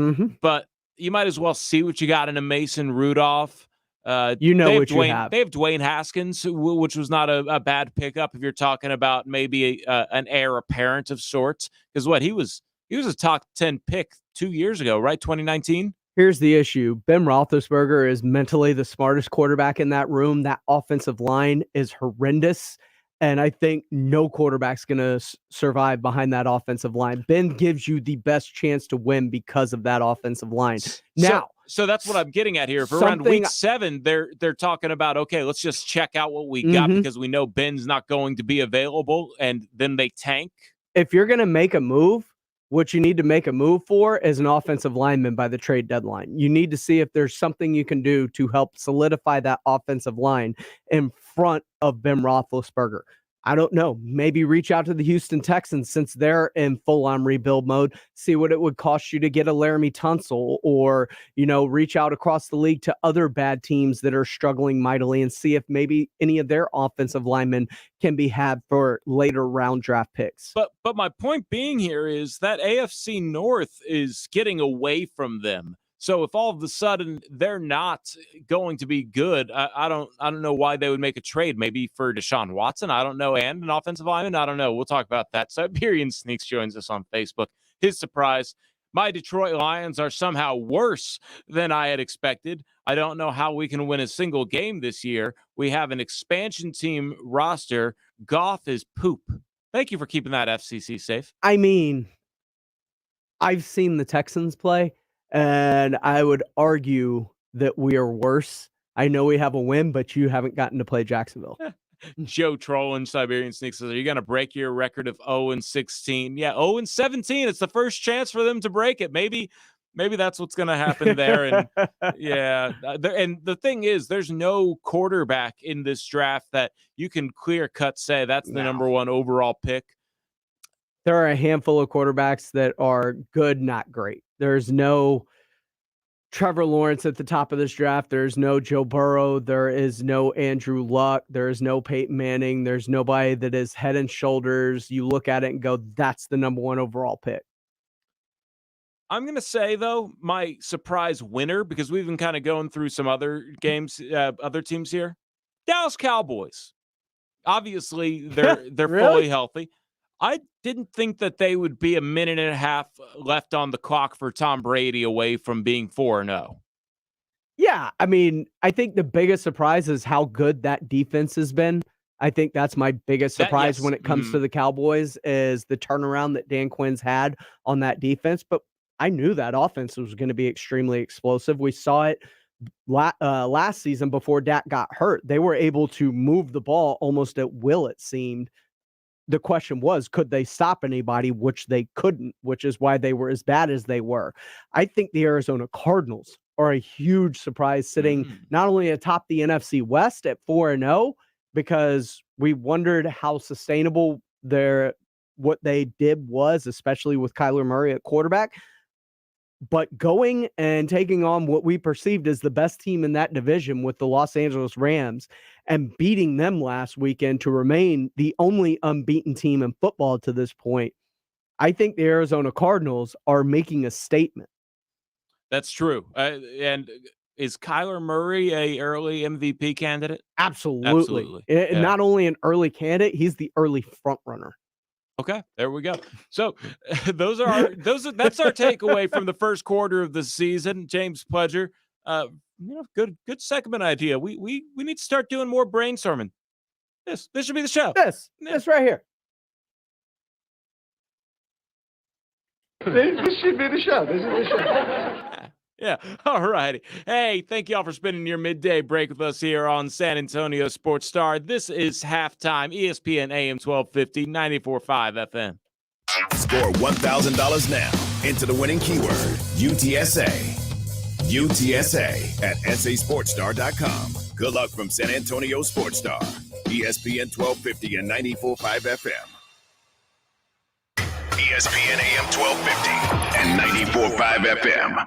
but you might as well see what you got in a Mason Rudolph. You have. They have Dwayne Haskins, which was not a bad pickup if you're talking about maybe an heir apparent of sorts. Because he was a top 10 pick 2 years ago, right? 2019. Here's the issue. Ben Roethlisberger is mentally the smartest quarterback in that room. That offensive line is horrendous. And I think no quarterback's going to survive behind that offensive line. Ben gives you the best chance to win because of that offensive line. Now, so that's what I'm getting at here. For around week 7, they're talking about, okay, let's just check out what we got because we know Ben's not going to be available, and then they tank. If you're going to make a move, what you need to make a move for is an offensive lineman by the trade deadline. You need to see if there's something you can do to help solidify that offensive line in front of Ben Roethlisberger. I don't know. Maybe reach out to the Houston Texans since they're in full-on rebuild mode. See what it would cost you to get a Laramie Tunsil, or reach out across the league to other bad teams that are struggling mightily and see if maybe any of their offensive linemen can be had for later round draft picks. But my point being here is that AFC North is getting away from them. So if all of a sudden they're not going to be good, I don't know why they would make a trade. Maybe for Deshaun Watson, I don't know, and an offensive lineman, I don't know. We'll talk about that. Siberian Sneaks joins us on Facebook. His surprise: my Detroit Lions are somehow worse than I had expected. I don't know how we can win a single game this year. We have an expansion team roster. Goff is poop. Thank you for keeping that FCC safe. I mean, I've seen the Texans play, and I would argue that we are worse. I know we have a win, but you haven't gotten to play Jacksonville. Joe Trolling, Siberian Sneak says, are you going to break your record of 0-16? Yeah, 0-17. It's the first chance for them to break it. Maybe that's what's going to happen there. And yeah, and the thing is, there's no quarterback in this draft that you can clear cut say that's the number one overall pick. There are a handful of quarterbacks that are good, not great. There's no Trevor Lawrence at the top of this draft. There's no Joe Burrow. There is no Andrew Luck. There is no Peyton Manning. There's nobody that is head and shoulders. You look at it and go, that's the number 1 overall pick. I'm going to say, though, my surprise winner, because we've been kind of going through some other games, other teams here, Dallas Cowboys. Obviously, they're Really? fully healthy. I didn't think that they would be a minute and a half left on the clock for Tom Brady away from being 4-0. Yeah, I mean, I think the biggest surprise is how good that defense has been. I think that's my biggest surprise when it comes to the Cowboys is the turnaround that Dan Quinn's had on that defense. But I knew that offense was going to be extremely explosive. We saw it last season before Dak got hurt. They were able to move the ball almost at will, it seemed. The question was, could they stop anybody, which they couldn't, which is why they were as bad as they were. I think the Arizona Cardinals are a huge surprise, sitting not only atop the NFC West at 4-0, because we wondered how sustainable what they did was, especially with Kyler Murray at quarterback, but going and taking on what we perceived as the best team in that division with the Los Angeles Rams and beating them last weekend to remain the only unbeaten team in football to this point. I think the Arizona Cardinals are making a statement. That's true. And is Kyler Murray a early MVP candidate? Absolutely. Yeah. Not only an early candidate, he's the early front runner. Okay, there we go. So that's our takeaway from the first quarter of the season. James Pledger, good segment idea. We need to start doing more brainstorming. This should be the show. This right here. This should be the show. This is the show. Yeah. All righty. Hey, thank y'all for spending your midday break with us here on San Antonio Sports Star. This is halftime, ESPN AM 1250, 94.5 FM. Score $1,000 now into the winning keyword, UTSA. UTSA at sasportstar.com. Good luck from San Antonio Sports Star, ESPN 1250 and 94.5 FM. ESPN AM 1250 and 94.5 FM.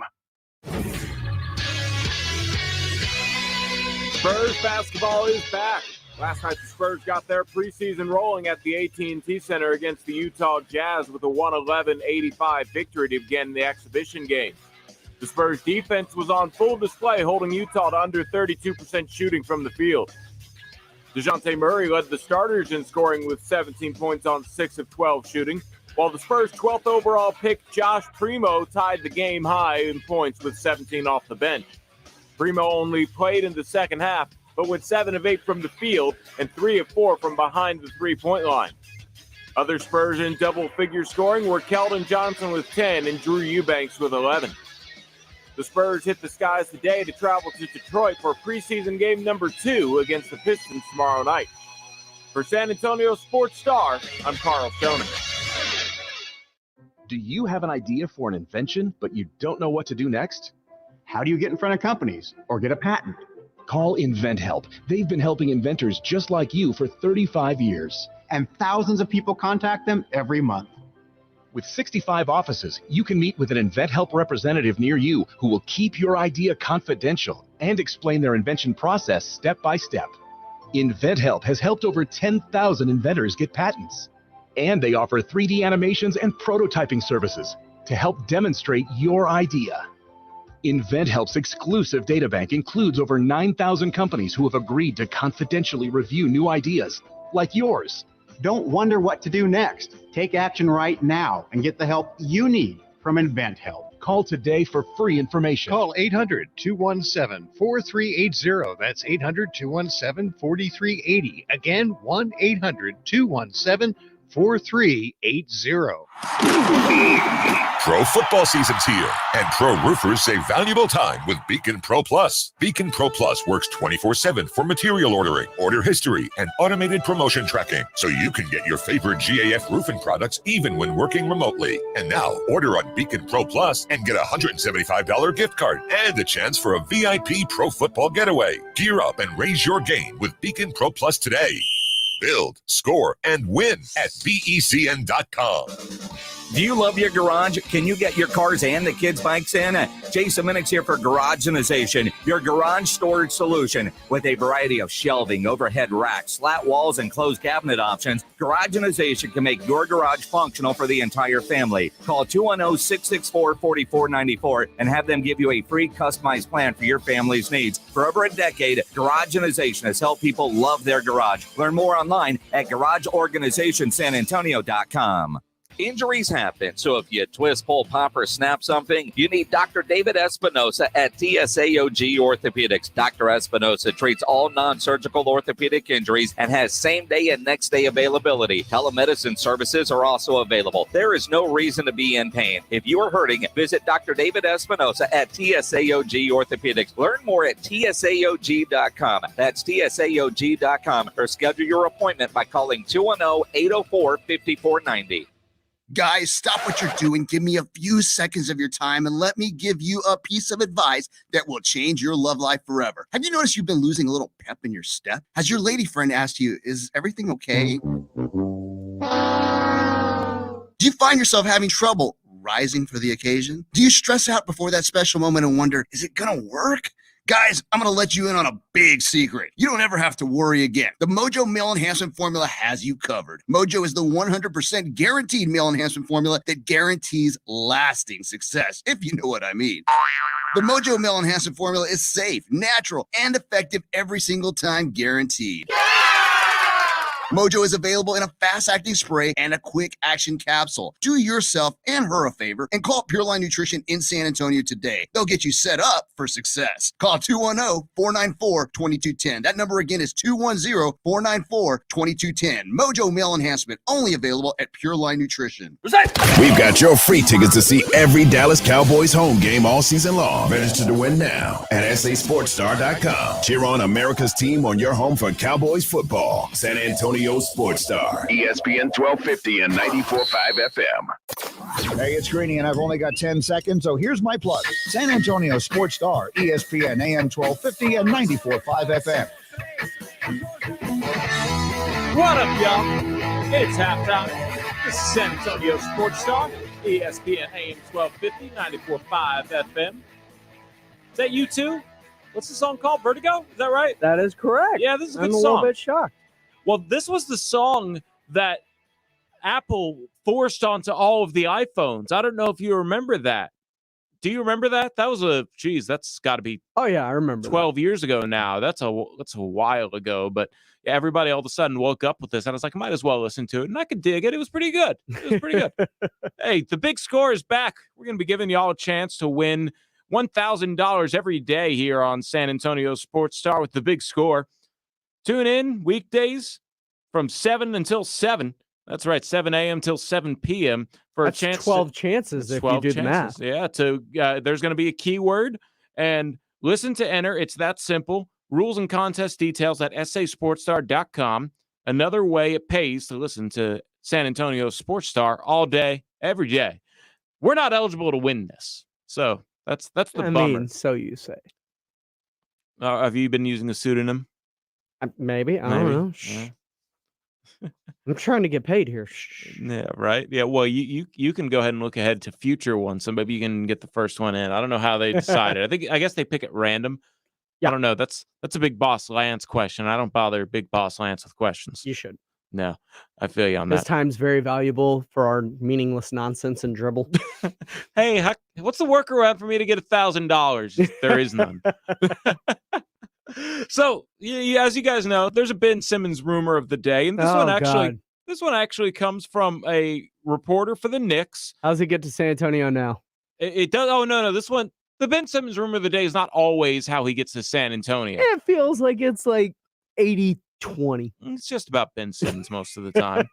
Spurs basketball is back. Last night, the Spurs got their preseason rolling at the AT&T Center against the Utah Jazz with a 111-85 victory to begin the exhibition game. The Spurs defense was on full display, holding Utah to under 32% shooting from the field. DeJounte Murray led the starters in scoring with 17 points on 6 of 12 shooting, while the Spurs' 12th overall pick, Josh Primo, tied the game high in points with 17 off the bench. Primo only played in the second half, but went 7 of 8 from the field and 3 of 4 from behind the three-point line. Other Spurs in double-figure scoring were Keldon Johnson with 10 and Drew Eubanks with 11. The Spurs hit the skies today to travel to Detroit for preseason game number 2 against the Pistons tomorrow night. For San Antonio Sports Star, I'm Carl Schoening. Do you have an idea for an invention, but you don't know what to do next? How do you get in front of companies or get a patent? Call InventHelp. They've been helping inventors just like you for 35 years. And thousands of people contact them every month. With 65 offices, you can meet with an InventHelp representative near you who will keep your idea confidential and explain their invention process step by step. InventHelp has helped over 10,000 inventors get patents. And they offer 3D animations and prototyping services to help demonstrate your idea. InventHelp's exclusive databank includes over 9,000 companies who have agreed to confidentially review new ideas, like yours. Don't wonder what to do next. Take action right now and get the help you need from InventHelp. Call today for free information. Call 800-217-4380. That's 800-217-4380. Again, 1-800-217-4380. Pro football season's here, and pro roofers save valuable time with Beacon Pro Plus. Beacon Pro Plus works 24/7 for material ordering, order history, and automated promotion tracking, so you can get your favorite GAF roofing products even when working remotely. And now, order on Beacon Pro Plus and get a $175 gift card and a chance for a VIP pro football getaway. Gear up and raise your game with Beacon Pro Plus today. Build, score, and win at BECN.com. Do you love your garage? Can you get your cars and the kids' bikes in? Jason Minix here for Garageization, your garage storage solution. With a variety of shelving, overhead racks, slat walls, and closed cabinet options, Garageization can make your garage functional for the entire family. Call 210-664-4494 and have them give you a free customized plan for your family's needs. For over a decade, Garageization has helped people love their garage. Learn more online at GarageOrganizationSanAntonio.com. Injuries happen, so if you twist, pull, pop, or snap something, you need Dr. David Espinosa at TSAOG Orthopedics. Dr. Espinosa treats all non-surgical orthopedic injuries and has same-day and next-day availability. Telemedicine services are also available. There is no reason to be in pain. If you are hurting, visit Dr. David Espinosa at TSAOG Orthopedics. Learn more at TSAOG.com. That's TSAOG.com, or schedule your appointment by calling 210-804-5490. Guys, stop what you're doing. Give me a few seconds of your time and let me give you a piece of advice that will change your love life forever. Have you noticed you've been losing a little pep in your step? Has your lady friend asked you, is everything okay? Do you find yourself having trouble rising for the occasion? Do you stress out before that special moment and wonder, is it gonna work? Guys, I'm going to let you in on a big secret. You don't ever have to worry again. The Mojo Male Enhancement Formula has you covered. Mojo is the 100% guaranteed male enhancement formula that guarantees lasting success, if you know what I mean. The Mojo Male Enhancement Formula is safe, natural, and effective every single time, guaranteed. Mojo is available in a fast-acting spray and a quick-action capsule. Do yourself and her a favor and call Pure Line Nutrition in San Antonio today. They'll get you set up for success. Call 210-494-2210. That number again is 210-494-2210. Mojo Male Enhancement, only available at Pure Line Nutrition. We've got your free tickets to see every Dallas Cowboys home game all season long. Register to win now at SASportsStar.com. Cheer on America's team on your home for Cowboys football. San Antonio Sports Star, ESPN 1250 and 94.5 FM. Hey, it's Greeny, and I've only got 10 seconds, so here's my plug. San Antonio Sports Star, ESPN AM 1250 and 94.5 FM. What up, y'all? It's halftime. This is San Antonio Sports Star, ESPN AM 1250, 94.5 FM. Is that you too? What's the song called? Vertigo? Is that right? That is correct. Yeah, this is a good I'm a song. little bit shocked. Well, this was the song that Apple forced onto all of the iPhones. I don't know if you remember that. Do you remember that? That was that's got to be I remember 12 years ago now. That's a while ago, but everybody all of a sudden woke up with this, and I was like, I might as well listen to it, and I could dig it. It was pretty good. Hey, the big score is back. We're going to be giving y'all a chance to win $1,000 every day here on San Antonio Sports Star with the big score. Tune in weekdays from 7 until 7. That's right, 7 a.m. till 7 p.m. for a chance. 12 chances if you do the math. Yeah, there's going to be a keyword, and listen to enter. It's that simple. Rules and contest details at sasportstar.com. Another way it pays to listen to San Antonio Sports Star all day, every day. We're not eligible to win this, so that's the bummer. So you say. Have you been using a pseudonym? Maybe. I don't know. Yeah. I'm trying to get paid here. Yeah, right. Yeah, well, you can go ahead and look ahead to future ones, so maybe you can get the first one in. I don't know how they decided. I guess they pick at random. Yeah. I don't know. That's a Big Boss Lance question. I don't bother Big Boss Lance with questions. You should. No, I feel you on This that. time's very valuable for our meaningless nonsense and dribble. Hey, what's the workaround for me to get $1,000? There is none. So, as you guys know, there's a Ben Simmons rumor of the day, and this one actually comes from a reporter for the Knicks. How's it get to San Antonio now? It does. Oh no, this one, the Ben Simmons rumor of the day is not always how he gets to San Antonio. It feels like it's like 80-20. It's just about Ben Simmons most of the time.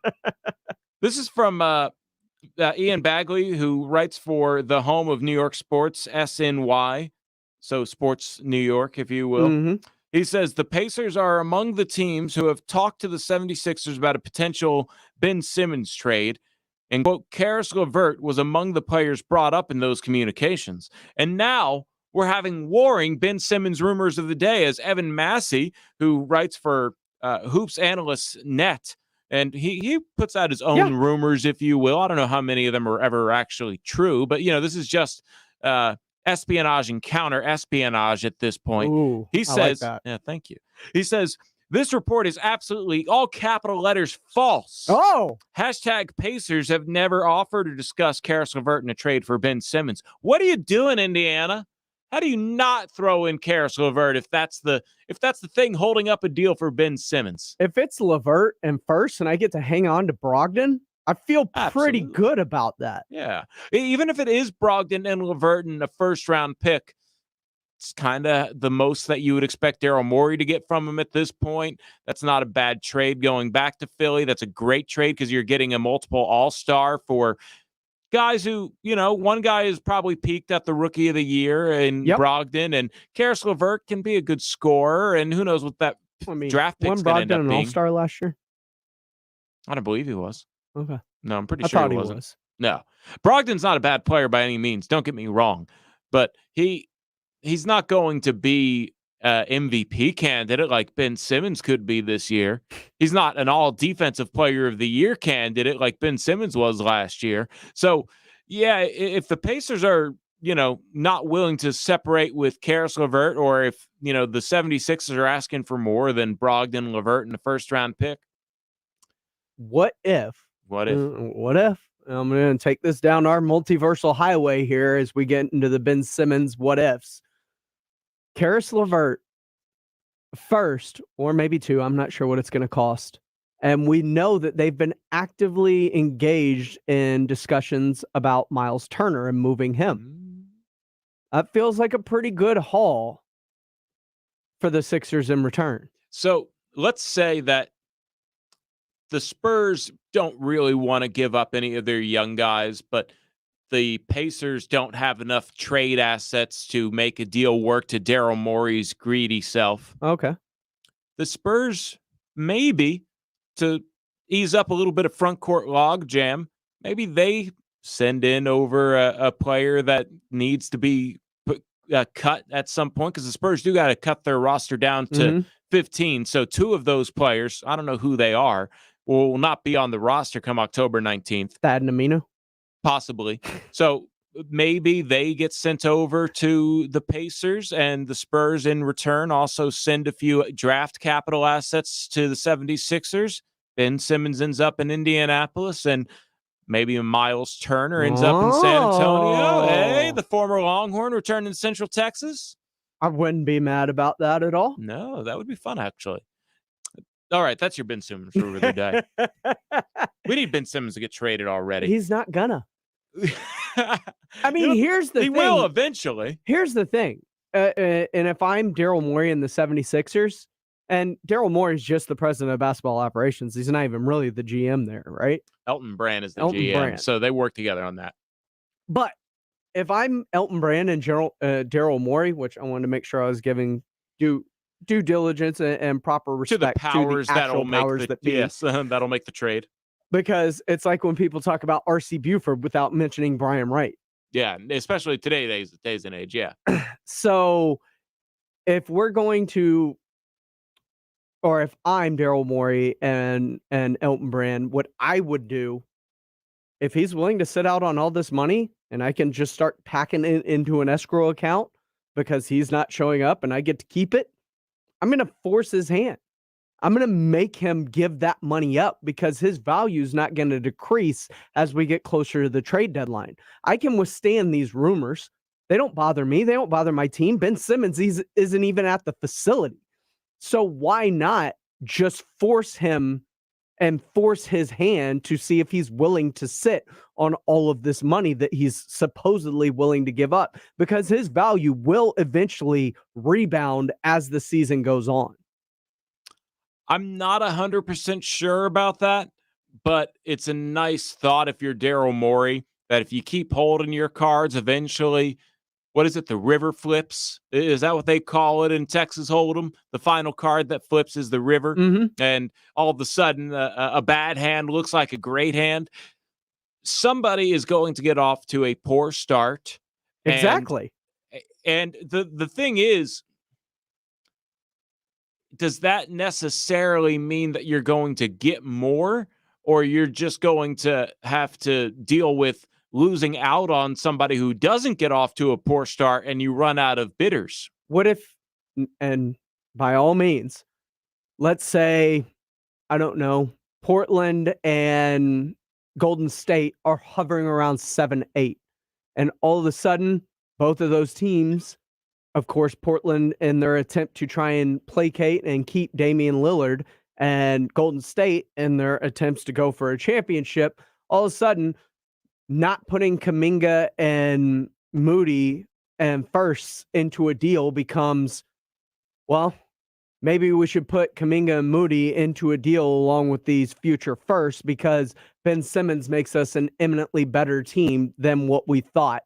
This is from Ian Bagley, who writes for the home of New York sports, SNY. So Sports New York, if you will. Mm-hmm. He says the Pacers are among the teams who have talked to the 76ers about a potential Ben Simmons trade. And, quote, Karis LeVert was among the players brought up in those communications. And now we're having warring Ben Simmons rumors of the day, as Evan Massey, who writes for Hoops Analyst Net And he puts out his own rumors, if you will. I don't know how many of them are ever actually true, but this is just espionage and counter espionage at this point. Ooh, he says, I like that. yeah, thank you. He says, this report is absolutely all capital letters false. Oh, # Pacers have never offered or discussed Karis LeVert in a trade for Ben Simmons. What are you doing, Indiana? How do you not throw in Karis LeVert if that's the thing holding up a deal for Ben Simmons? If it's LeVert and first and I get to hang on to Brogdon, I feel pretty good about that. Yeah. Even if it is Brogdon and LeVert and a first-round pick, it's kind of the most that you would expect Daryl Morey to get from him at this point. That's not a bad trade going back to Philly. That's a great trade because you're getting a multiple all-star for guys who, one guy is probably peaked at the rookie of the year in Brogdon, and Karis LeVert can be a good scorer, and who knows what that draft pick's going to end up an being. all-star last year? I don't believe he was. Okay. No, I'm pretty I sure thought he he wasn't. was. No. Brogdon's not a bad player by any means. Don't get me wrong. But he's not going to be MVP candidate like Ben Simmons could be this year. He's not an all defensive player of the year candidate like Ben Simmons was last year. So, yeah, if the Pacers are, not willing to separate with Karis LeVert, or if, the 76ers are asking for more than Brogdon, LeVert in the first round pick. What if? What if? I'm going to take this down our multiversal highway here as we get into the Ben Simmons what ifs. Karis LeVert first, or maybe two, I'm not sure what it's going to cost. And we know that they've been actively engaged in discussions about Miles Turner and moving him. That feels like a pretty good haul for the Sixers in return. So let's say that the Spurs don't really want to give up any of their young guys, but the Pacers don't have enough trade assets to make a deal work to Daryl Morey's greedy self. Okay. The Spurs, maybe to ease up a little bit of front court log jam, maybe they send in over a player that needs to be cut at some point, because the Spurs do got to cut their roster down to 15. So two of those players, I don't know who they are, will not be on the roster come October 19th. Thad and Amino? Possibly. So maybe they get sent over to the Pacers, and the Spurs in return also send a few draft capital assets to the 76ers. Ben Simmons ends up in Indianapolis, and maybe Miles Turner ends up in San Antonio. Hey, the former Longhorn returning to Central Texas. I wouldn't be mad about that at all. No, that would be fun, actually. All right, that's your Ben Simmons rumor of the day. We need Ben Simmons to get traded already. He's not gonna. I mean, here's the thing. He will eventually. Here's the thing. And if I'm Daryl Morey in the 76ers, and Daryl Morey is just the president of basketball operations, he's not even really the GM there, right? Elton Brand is the GM, so they work together on that. But if I'm Elton Brand and Daryl Morey, which I wanted to make sure I was giving due diligence and proper respect to the powers that'll make that'll make the trade. Because it's like when people talk about R.C. Buford without mentioning Brian Wright. Yeah, especially today's and age, yeah. So if we're going to, or if I'm Daryl Morey and Elton Brand, what I would do, if he's willing to sit out on all this money and I can just start packing it into an escrow account because he's not showing up and I get to keep it, I'm going to force his hand. I'm going to make him give that money up because his value is not going to decrease as we get closer to the trade deadline. I can withstand these rumors. They don't bother me. They don't bother my team. Ben Simmons isn't even at the facility. So why not just force him and force his hand to see if he's willing to sit on all of this money that he's supposedly willing to give up? Because his value will eventually rebound as the season goes on. I'm not 100% sure about that, but it's a nice thought if you're Daryl Morey, that if you keep holding your cards, eventually, what is it, the river flips? Is that what they call it in Texas Hold'em? The final card that flips is the river, and all of a sudden, a bad hand looks like a great hand. Somebody is going to get off to a poor start. Exactly. And the thing is, does that necessarily mean that you're going to get more, or you're just going to have to deal with losing out on somebody who doesn't get off to a poor start and you run out of bidders? What if, and by all means, let's say, I don't know, Portland and Golden State are hovering around 7-8. And all of a sudden, both of those teams, of course, Portland in their attempt to try and placate and keep Damian Lillard, and Golden State in their attempts to go for a championship, all of a sudden, not putting Kuminga and Moody and firsts into a deal becomes, well, maybe we should put Kuminga and Moody into a deal along with these future firsts, because Ben Simmons makes us an eminently better team than what we thought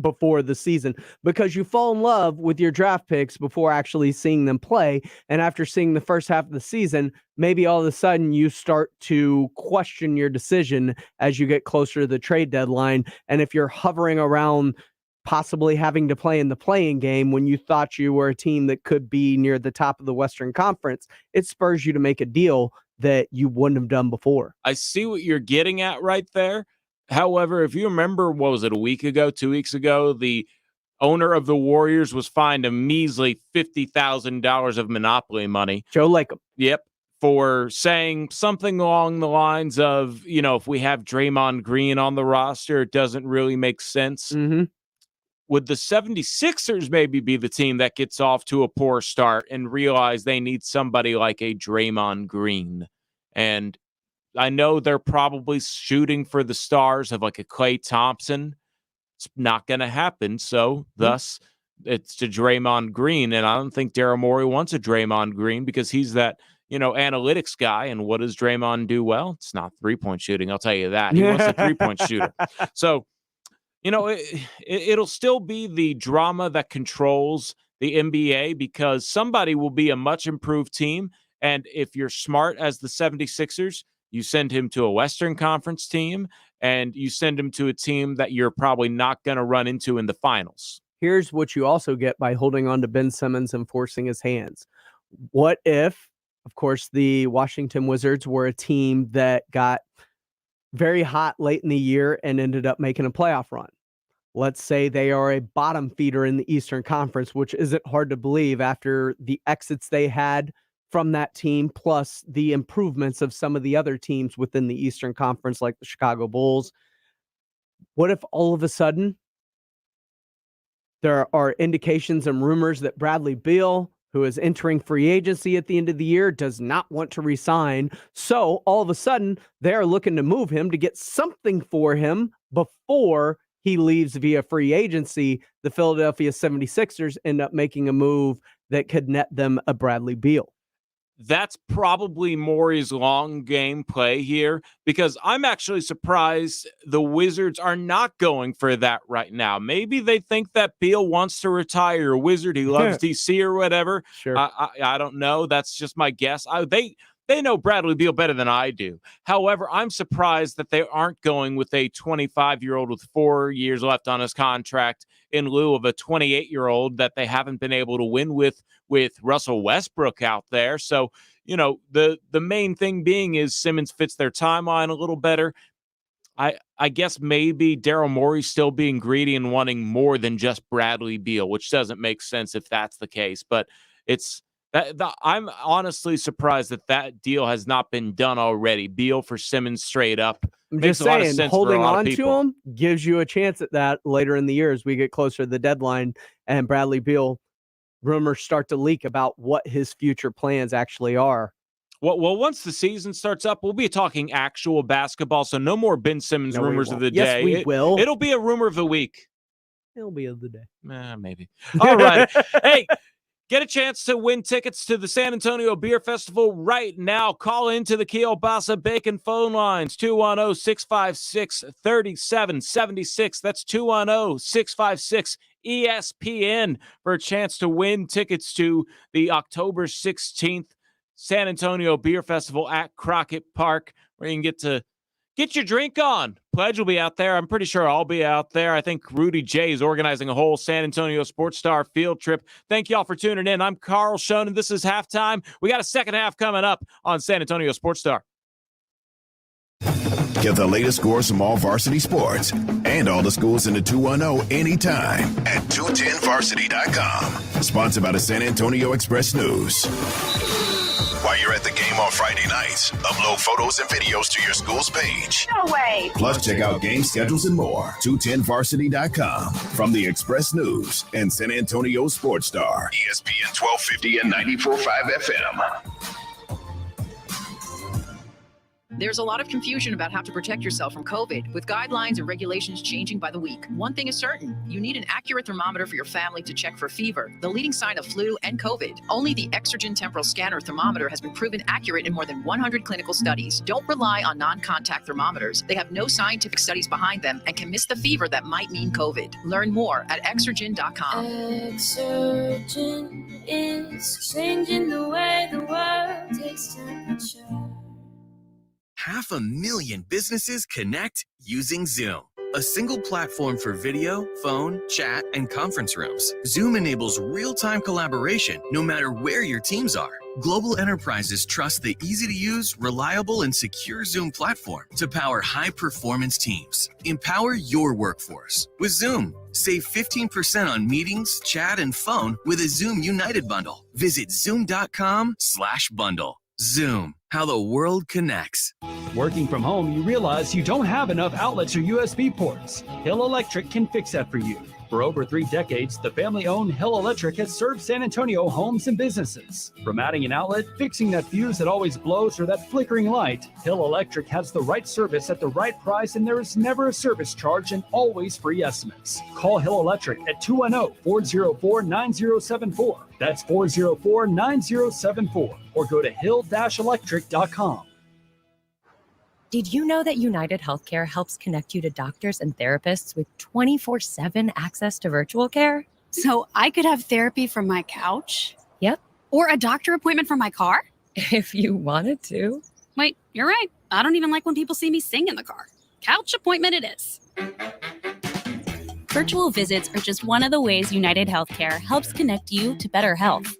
before the season, because you fall in love with your draft picks before actually seeing them play. And after seeing the first half of the season, maybe all of a sudden you start to question your decision as you get closer to the trade deadline. And if you're hovering around possibly having to play in the play-in game when you thought you were a team that could be near the top of the Western Conference, it spurs you to make a deal that you wouldn't have done before. I see what you're getting at right there. However, if you remember, what was it, a week ago, 2 weeks ago, the owner of the Warriors was fined a measly $50,000 of monopoly money. Joe Lacob. Yep. For saying something along the lines of, if we have Draymond Green on the roster, it doesn't really make sense. Mm-hmm. Would the 76ers maybe be the team that gets off to a poor start and realize they need somebody like a Draymond Green? And I know they're probably shooting for the stars of like a Klay Thompson. It's not going to happen. So thus it's to Draymond Green. And I don't think Daryl Morey wants a Draymond Green, because he's that, analytics guy. And what does Draymond do well? It's not 3-point shooting. I'll tell you that. He wants a 3-point shooter. So, it'll still be the drama that controls the NBA, because somebody will be a much improved team. And if you're smart as the 76ers, you send him to a Western Conference team, and you send him to a team that you're probably not going to run into in the finals. Here's what you also get by holding on to Ben Simmons and forcing his hands. What if, of course, the Washington Wizards were a team that got very hot late in the year and ended up making a playoff run? Let's say they are a bottom feeder in the Eastern Conference, which isn't hard to believe after the exits they had from that team, plus the improvements of some of the other teams within the Eastern Conference, like the Chicago Bulls. What if all of a sudden there are indications and rumors that Bradley Beal, who is entering free agency at the end of the year, does not want to resign? So all of a sudden they're looking to move him to get something for him before he leaves via free agency. The Philadelphia 76ers end up making a move that could net them a Bradley Beal. That's probably Morey's long game play here, because I'm actually surprised the Wizards are not going for that right now. Maybe they think that Beal wants to retire, a Wizard. He loves DC or whatever. Sure. I don't know. That's just my guess. They know Bradley Beal better than I do. However, I'm surprised that they aren't going with a 25-year-old with 4 years left on his contract in lieu of a 28-year-old that they haven't been able to win with Russell Westbrook out there. So, the main thing being is Simmons fits their timeline a little better. I guess maybe Daryl Morey's still being greedy and wanting more than just Bradley Beal, which doesn't make sense if that's the case. But I'm honestly surprised that deal has not been done already. Beal for Simmons straight up. I'm Makes just a lot of saying, sense holding for a lot on of to people. him gives you a chance at that later in the year as we get closer to the deadline and Bradley Beal rumors start to leak about what his future plans actually are. Well, once the season starts up, we'll be talking actual basketball, so no more Ben Simmons No, we rumors of won't. the Yes, day. we will. It'll be a rumor of the week. It'll be of the day. Maybe. All right. Hey, get a chance to win tickets to the San Antonio Beer Festival right now. Call into the Kielbasa Bacon phone lines, 210-656-3776. That's 210-656-ESPN for a chance to win tickets to the October 16th San Antonio Beer Festival at Crockett Park, where you can get to Get your drink on. Pledge will be out there. I'm pretty sure I'll be out there. I think Rudy J is organizing a whole San Antonio Sports Star field trip. Thank y'all for tuning in. I'm Carl Schoen. This is halftime. We got a second half coming up on San Antonio Sports Star. Get the latest scores from all varsity sports and all the schools in the 210 anytime at 210varsity.com. Sponsored by the San Antonio Express News. While you're at the game on Friday nights, upload photos and videos to your school's page. No way. Plus, check out game schedules and more. 210varsity.com. From the Express News and San Antonio Sports Star. ESPN 1250 and 94.5 FM. There's a lot of confusion about how to protect yourself from COVID, with guidelines and regulations changing by the week. One thing is certain, you need an accurate thermometer for your family to check for fever, the leading sign of flu and COVID. Only the Exergen Temporal Scanner thermometer has been proven accurate in more than 100 clinical studies. Don't rely on non-contact thermometers. They have no scientific studies behind them and can miss the fever that might mean COVID. Learn more at Exergen.com. Exergen is changing the way the world takes temperature. 500,000 businesses connect using Zoom, a single platform for video, phone, chat, and conference rooms. Zoom enables real-time collaboration no matter where your teams are. Global enterprises trust the easy-to-use, reliable, and secure Zoom platform to power high-performance teams. Empower your workforce with Zoom. Save 15% on meetings, chat, and phone with a Zoom United bundle. Visit zoom.com/bundle. Zoom, how the world connects. Working from home, you realize you don't have enough outlets or USB ports. Hill Electric can fix that for you. For over 3 decades, the family-owned Hill Electric has served San Antonio homes and businesses. From adding an outlet, fixing that fuse that always blows, or that flickering light, Hill Electric has the right service at the right price, and there is never a service charge and always free estimates. Call Hill Electric at 210-404-9074. That's 404-9074. Or go to hill-electric.com. Did you know that United Healthcare helps connect you to doctors and therapists with 24/7 access to virtual care? So I could have therapy from my couch? Yep. Or a doctor appointment from my car? If you wanted to. Wait, you're right. I don't even like when people see me sing in the car. Couch appointment it is. Virtual visits are just one of the ways United Healthcare helps connect you to better health.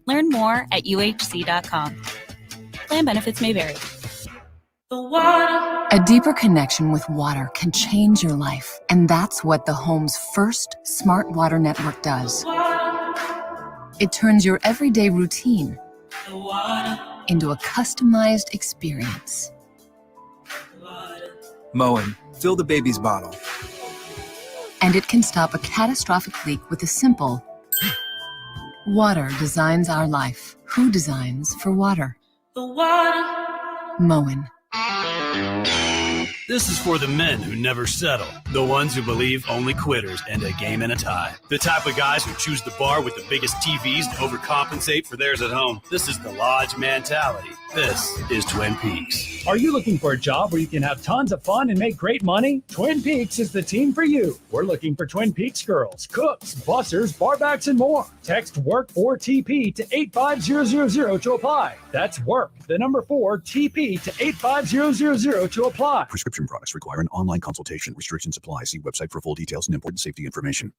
Learn more at uhc.com. Plan benefits may vary. A deeper connection with water can change your life, and that's what the home's first smart water network does. It turns your everyday routine into a customized experience. Moen, fill the baby's bottle. And it can stop a catastrophic leak with a simple water designs our life. Who designs for water? Moen. This is for the men who never settle, the ones who believe only quitters end a game in a tie, the type of guys who choose the bar with the biggest TVs to overcompensate for theirs at home. This is the Lodge mentality. This is Twin Peaks. Are you looking for a job where you can have tons of fun and make great money? Twin Peaks is the team for you. We're looking for Twin Peaks girls, cooks, bussers, barbacks, and more. Text WORK 4TP to 85000 to apply. That's WORK, the number 4 TP to 85000 to apply. Prescription products require an online consultation. Restrictions apply. See website for full details and important safety information.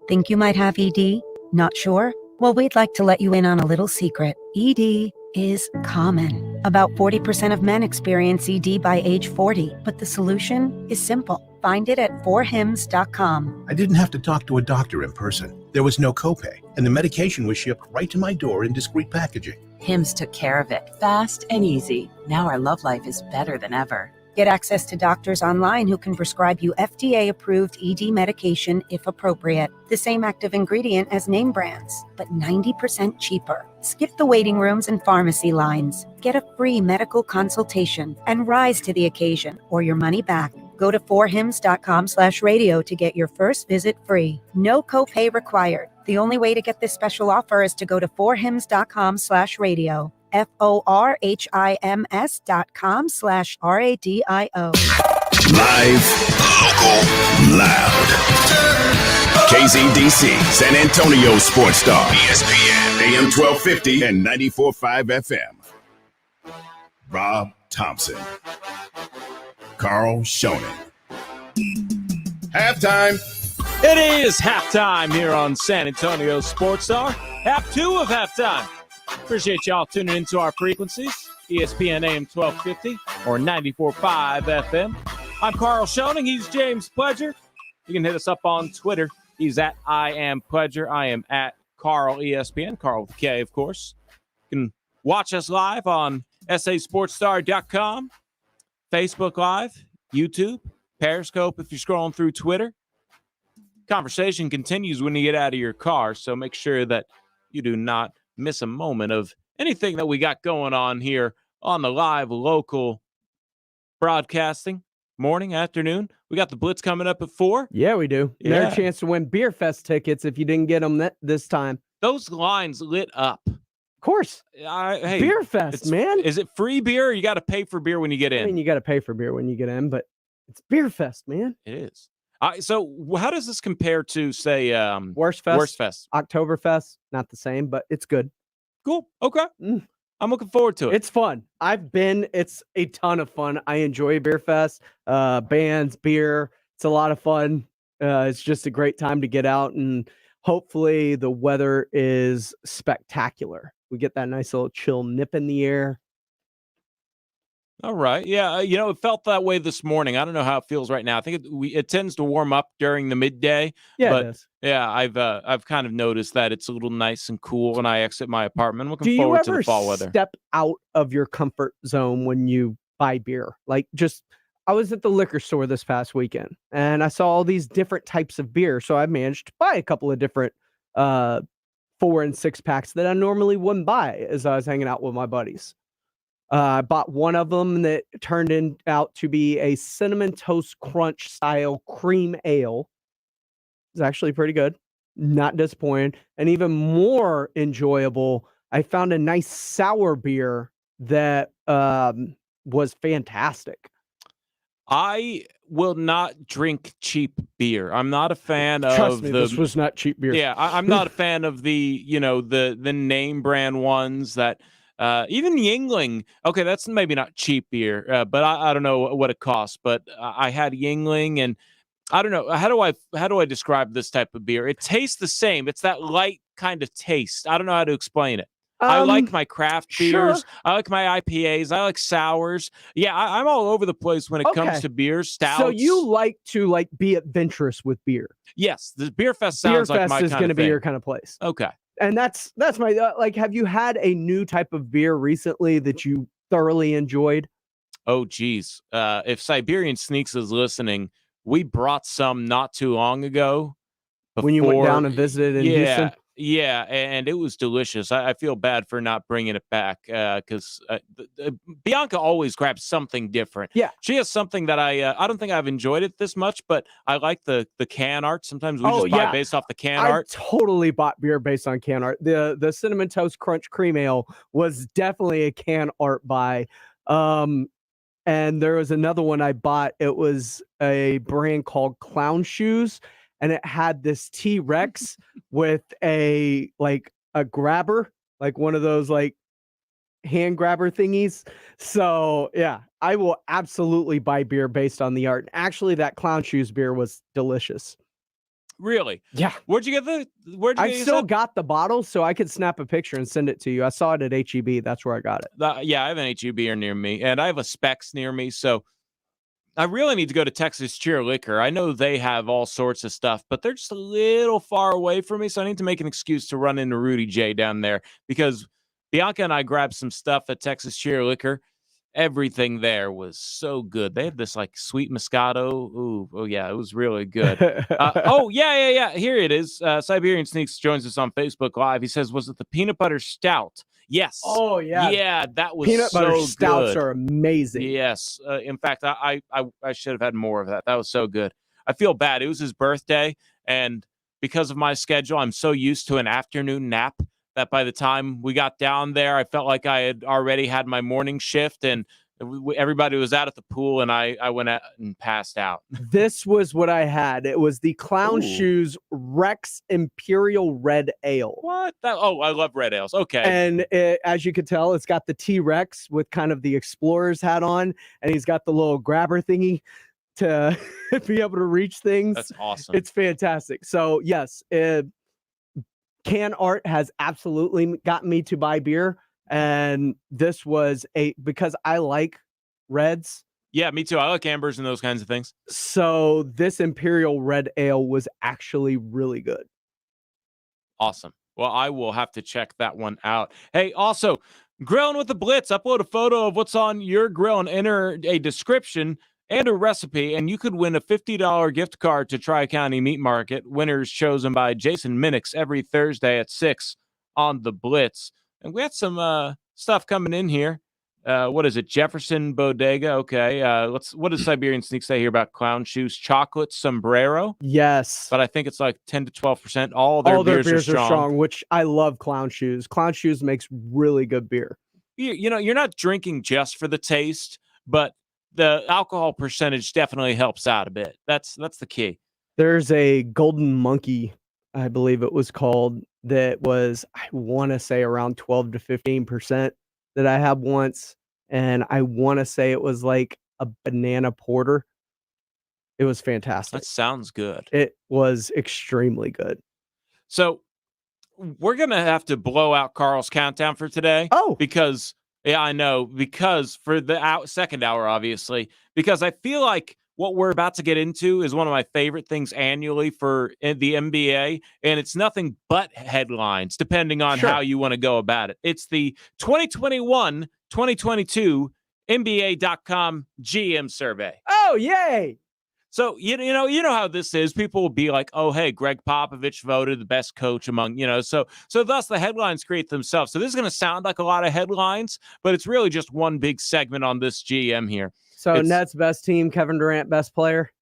Think you might have ED? Not sure? Well, we'd like to let you in on a little secret. ED is common. About 40% of men experience ED by age 40, but the solution is simple. Find it at 4hims.com. I didn't have to talk to a doctor in person. There was no copay, and the medication was shipped right to my door in discreet packaging. Hims took care of it, fast and easy. Now our love life is better than ever. Get access to doctors online who can prescribe you FDA-approved ED medication if appropriate. The same active ingredient as name brands, but 90% cheaper. Skip the waiting rooms and pharmacy lines. Get a free medical consultation and rise to the occasion or your money back. Go to 4hims.com/radio to get your first visit free. No copay required. The only way to get this special offer is to go to 4hims.com/radio. FORHIMS.com/RADIO. Live, local, loud. KZDC, San Antonio Sports Star, ESPN, AM 1250 and 94.5 FM. Rob Thompson. Carl Schoening. Halftime. It is halftime here on San Antonio Sports Star. Half 2 of halftime. Appreciate y'all tuning into our frequencies. ESPN AM 1250 or 94.5 FM. I'm Carl Schoening. He's James Pledger. You can hit us up on Twitter. He's at I am Pledger. I am at Carl ESPN. Carl with a K, of course. You can watch us live on sasportstar.com, Facebook Live, YouTube, Periscope if you're scrolling through Twitter. Conversation continues when you get out of your car, so make sure that you do not miss a moment of anything that we got going on here on the live local broadcasting. Morning, afternoon. We got the Blitz coming up at 4. Yeah, we do. Yeah. Another chance to win Beer Fest tickets if you didn't get them this time. Those lines lit up. Of course. Hey, Beer Fest, man. Is it free beer or you got to pay for beer when you get in? I mean, you got to pay for beer when you get in, but it's Beer Fest, man. It is. So how does this compare to, say, Worst Fest? Worst Fest? Oktoberfest, not the same, but it's good. Cool. Okay. I'm looking forward to it. It's fun. It's a ton of fun. I enjoy Beer Fest, bands, beer. It's a lot of fun. It's just a great time to get out, and hopefully the weather is spectacular. We get that nice little chill nip in the air. All right. Yeah. It felt that way this morning. I don't know how it feels right now. I think it tends to warm up during the midday. Yeah, but it does. Yeah, I've kind of noticed that it's a little nice and cool when I exit my apartment. I'm looking forward to the fall weather. Do you ever step out of your comfort zone when you buy beer? I was at the liquor store this past weekend and I saw all these different types of beer. So I managed to buy a couple of different 4 and 6 packs that I normally wouldn't buy as I was hanging out with my buddies. I bought one of them that turned out to be a Cinnamon Toast Crunch style cream ale. It's actually pretty good. Not disappointed. And even more enjoyable, I found a nice sour beer that was fantastic. I will not drink cheap beer. I'm not a fan Trust me, this was not cheap beer. Yeah, I'm not a fan of the name brand ones that even Yingling. Okay, that's maybe not cheap beer, but I don't know what it costs. But I had Yingling, and I don't know how do I describe this type of beer? It tastes the same. It's that light kind of taste. I don't know how to explain it. I like my craft beers. Sure. I like my IPAs. I like sours. Yeah, I'm all over the place when it comes to beers, stouts. So you like to be adventurous with beer? Yes, the Beer Fest sounds like my kind of thing. Beer Fest is going to be your kind of place. Okay. And that's my have you had a new type of beer recently that you thoroughly enjoyed? Oh, geez. If Siberian Sneaks is listening, we brought some not too long ago. When you went down and visited in Houston? Yeah, and it was delicious. I feel bad for not bringing it back because Bianca always grabs something different. Yeah. She has something that I don't think I've enjoyed it this much, but I like the can art. Sometimes we just buy based off the can art. I totally bought beer based on can art. The Cinnamon Toast Crunch Cream Ale was definitely a can art buy. And there was another one I bought. It was a brand called Clown Shoes. And it had this T-Rex with a grabber, like one of those hand grabber thingies. So yeah, I will absolutely buy beer based on the art. Actually, that Clown Shoes beer was delicious. Really? Yeah. Where'd you get I still got the bottle, so I could snap a picture and send it to you. I saw it at HEB. That's where I got it. Yeah, I have an HEB near me, and I have a Specs near me, so I really need to go to Texas Cheer Liquor. I know they have all sorts of stuff, but they're just a little far away from me, so I need to make an excuse to run into Rudy J down there because Bianca and I grabbed some stuff at Texas Cheer Liquor. Everything there was so good. They had this sweet Moscato. Ooh, oh yeah, it was really good. Yeah. Here it is. Siberian Sneaks joins us on Facebook Live. He says, "Was it the peanut butter stout?" Yes. Oh yeah. Yeah, that was peanut butter so stouts good. are amazing. Yes. In fact, I should have had more of that. That was so good. I feel bad. It was his birthday, and because of my schedule, I'm so used to an afternoon nap that by the time we got down there, I felt like I had already had my morning shift, and Everybody was out at the pool, and I went out and passed out. This was what I had. It was the Clown Ooh. Shoes Rex Imperial Red Ale. What? I love red ales. Okay. And as you could tell, it's got the T-Rex with kind of the explorer's hat on, and he's got the little grabber thingy to be able to reach things. That's awesome. It's fantastic. So yes, can art has absolutely gotten me to buy beer. And this was because I like reds. Yeah, me too. I like ambers and those kinds of things. So this Imperial Red Ale was actually really good. Awesome. Well, I will have to check that one out. Hey, also, Grilling with the Blitz. Upload a photo of what's on your grill and enter a description and a recipe, and you could win a $50 gift card to Tri-County Meat Market. Winners chosen by Jason Minix every Thursday at 6 on the Blitz. And we had some stuff coming in here. What is it? Jefferson Bodega. Okay. What does Siberian Sneak say here about Clown Shoes? Chocolate sombrero. Yes. But I think it's like 10 to 12%. All their beers are strong, which I love. Clown Shoes. Clown Shoes makes really good beer. You know, you're not drinking just for the taste, but the alcohol percentage definitely helps out a bit. That's the key. There's a Golden Monkey, I believe it was called, that was, I want to say, around 12 to 15% that I had once. And I want to say it was like a banana porter. It was fantastic. That sounds good. It was extremely good. So we're going to have to blow out Carl's countdown for today. Oh, because, yeah, I know. Because for the second hour, obviously, because I feel like what we're about to get into is one of my favorite things annually for the NBA, and it's nothing but headlines, depending on how you want to go about it. It's the 2021-2022 NBA.com GM survey. Oh, yay! So, you know how this is. People will be like, oh, hey, Greg Popovich voted the best coach among, so thus the headlines create themselves. So this is going to sound like a lot of headlines, but it's really just one big segment on this GM here. So Nets best team, Kevin Durant best player?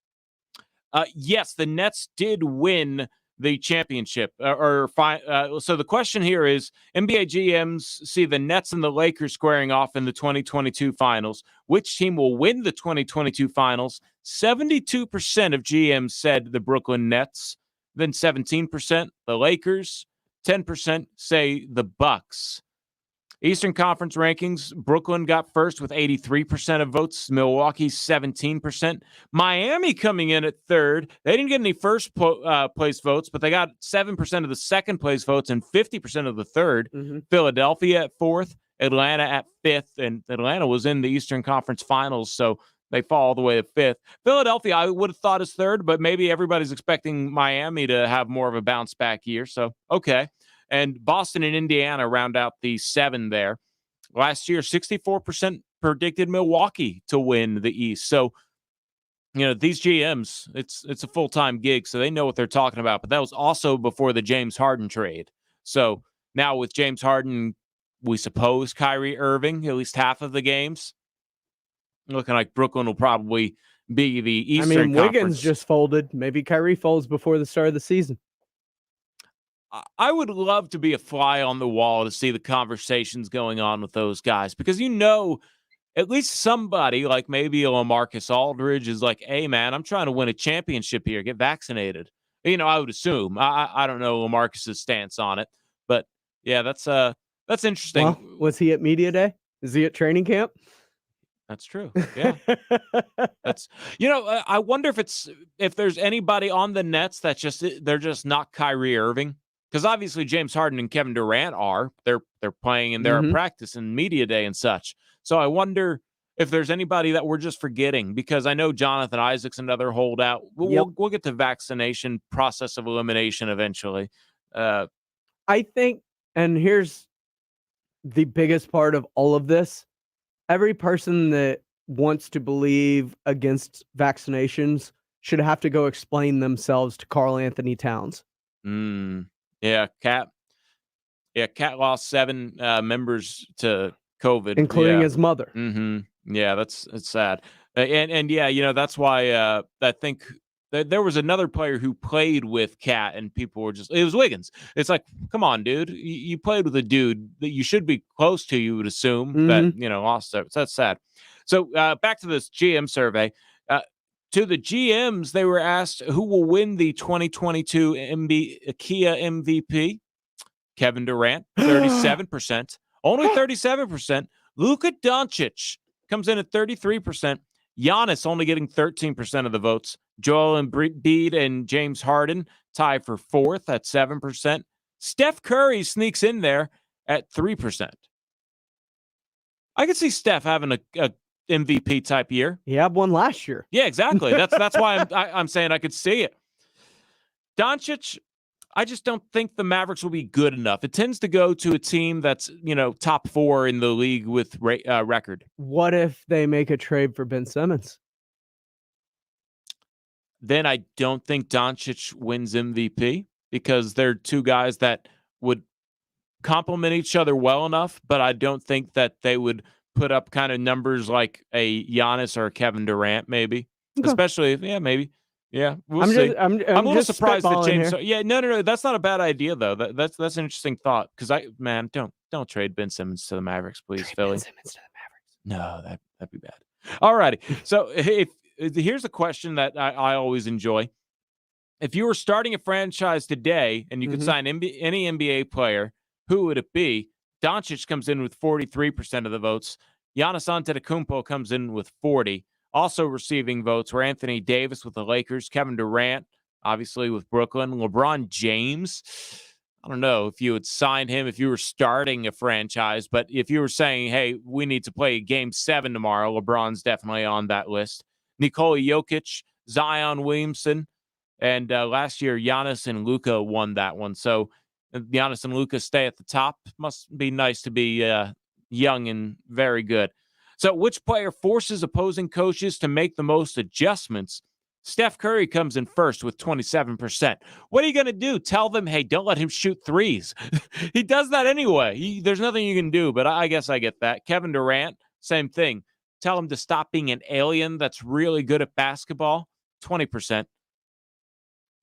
Yes, the Nets did win the championship. So the question here is, NBA GMs see the Nets and the Lakers squaring off in the 2022 finals. Which team will win the 2022 finals? 72% of GMs said the Brooklyn Nets, then 17% the Lakers, 10% say the Bucks. Eastern Conference rankings, Brooklyn got first with 83% of votes, Milwaukee 17%. Miami coming in at third. They didn't get any first place votes, but they got 7% of the second place votes and 50% of the third. Mm-hmm. Philadelphia at fourth, Atlanta at fifth, and Atlanta was in the Eastern Conference Finals, so they fall all the way to fifth. Philadelphia, I would have thought is third, but maybe everybody's expecting Miami to have more of a bounce back year, so okay. And Boston and Indiana round out the 7 there. Last year, 64% predicted Milwaukee to win the East. So, these GMs, it's a full-time gig, so they know what they're talking about. But that was also before the James Harden trade. So now with James Harden, we suppose Kyrie Irving, at least half of the games. Looking like Brooklyn will probably be the Eastern Conference. Wiggins just folded. Maybe Kyrie folds before the start of the season. I would love to be a fly on the wall to see the conversations going on with those guys, because at least somebody like maybe a LaMarcus Aldridge is like, hey, man, I'm trying to win a championship here. Get vaccinated. I would assume. I don't know LaMarcus's stance on it, but yeah, that's interesting. Well, was he at media day? Is he at training camp? That's true. Yeah. I wonder if there's anybody on the Nets they're just not Kyrie Irving. Because obviously James Harden and Kevin Durant they're playing and they're at practice and media day and such. So I wonder if there's anybody that we're just forgetting, because I know Jonathan Isaac's another holdout. We'll get to vaccination process of elimination eventually. I think, and here's the biggest part of all of this. Every person that wants to believe against vaccinations should have to go explain themselves to Karl Anthony Towns. Yeah, Cat lost 7 members to COVID, including his mother. Mm-hmm. Yeah, it's sad. And yeah, that's why I think There was another player who played with Cat, and people were it was Wiggins. It's like, come on, dude. You played with a dude that you should be close to, you would assume, that, lost it. So that's sad. So back to this GM survey. To the GMs, they were asked who will win the 2022 Kia MVP. Kevin Durant, 37%. Only 37%. Luka Doncic comes in at 33%. Giannis only getting 13% of the votes. Joel Embiid and James Harden tie for fourth at 7%. Steph Curry sneaks in there at 3%. I could see Steph having a MVP type year. He had one last year. Yeah, exactly. That's why I'm saying I could see it. Doncic, I just don't think the Mavericks will be good enough. It tends to go to a team that's, top 4 in the league with record. What if they make a trade for Ben Simmons? Then I don't think Doncic wins MVP because they're two guys that would complement each other well enough, but I don't think that they would put up kind of numbers like a Giannis or a Kevin Durant, maybe. Okay. Especially if, maybe. Yeah, we'll see. I'm a little surprised that James. Yeah, no. That's not a bad idea though. That's an interesting thought because don't trade Ben Simmons to the Mavericks, please, Philly. Ben Simmons to the Mavericks. No, that'd be bad. All righty. So here's a question that I always enjoy. If you were starting a franchise today and you could sign any NBA player, who would it be? Doncic comes in with 43% of the votes. Giannis Antetokounmpo comes in with 40%. Also receiving votes were Anthony Davis with the Lakers, Kevin Durant, obviously with Brooklyn, LeBron James. I don't know if you would sign him if you were starting a franchise, but if you were saying, hey, we need to play Game 7 tomorrow, LeBron's definitely on that list. Nikola Jokic, Zion Williamson, and last year Giannis and Luka won that one. So Giannis and Luka stay at the top. Must be nice to be young and very good. So which player forces opposing coaches to make the most adjustments? Steph Curry comes in first with 27%. What are you going to do? Tell them, hey, don't let him shoot threes. He does that anyway. There's nothing you can do, but I guess I get that. Kevin Durant, same thing. Tell him to stop being an alien that's really good at basketball, 20%.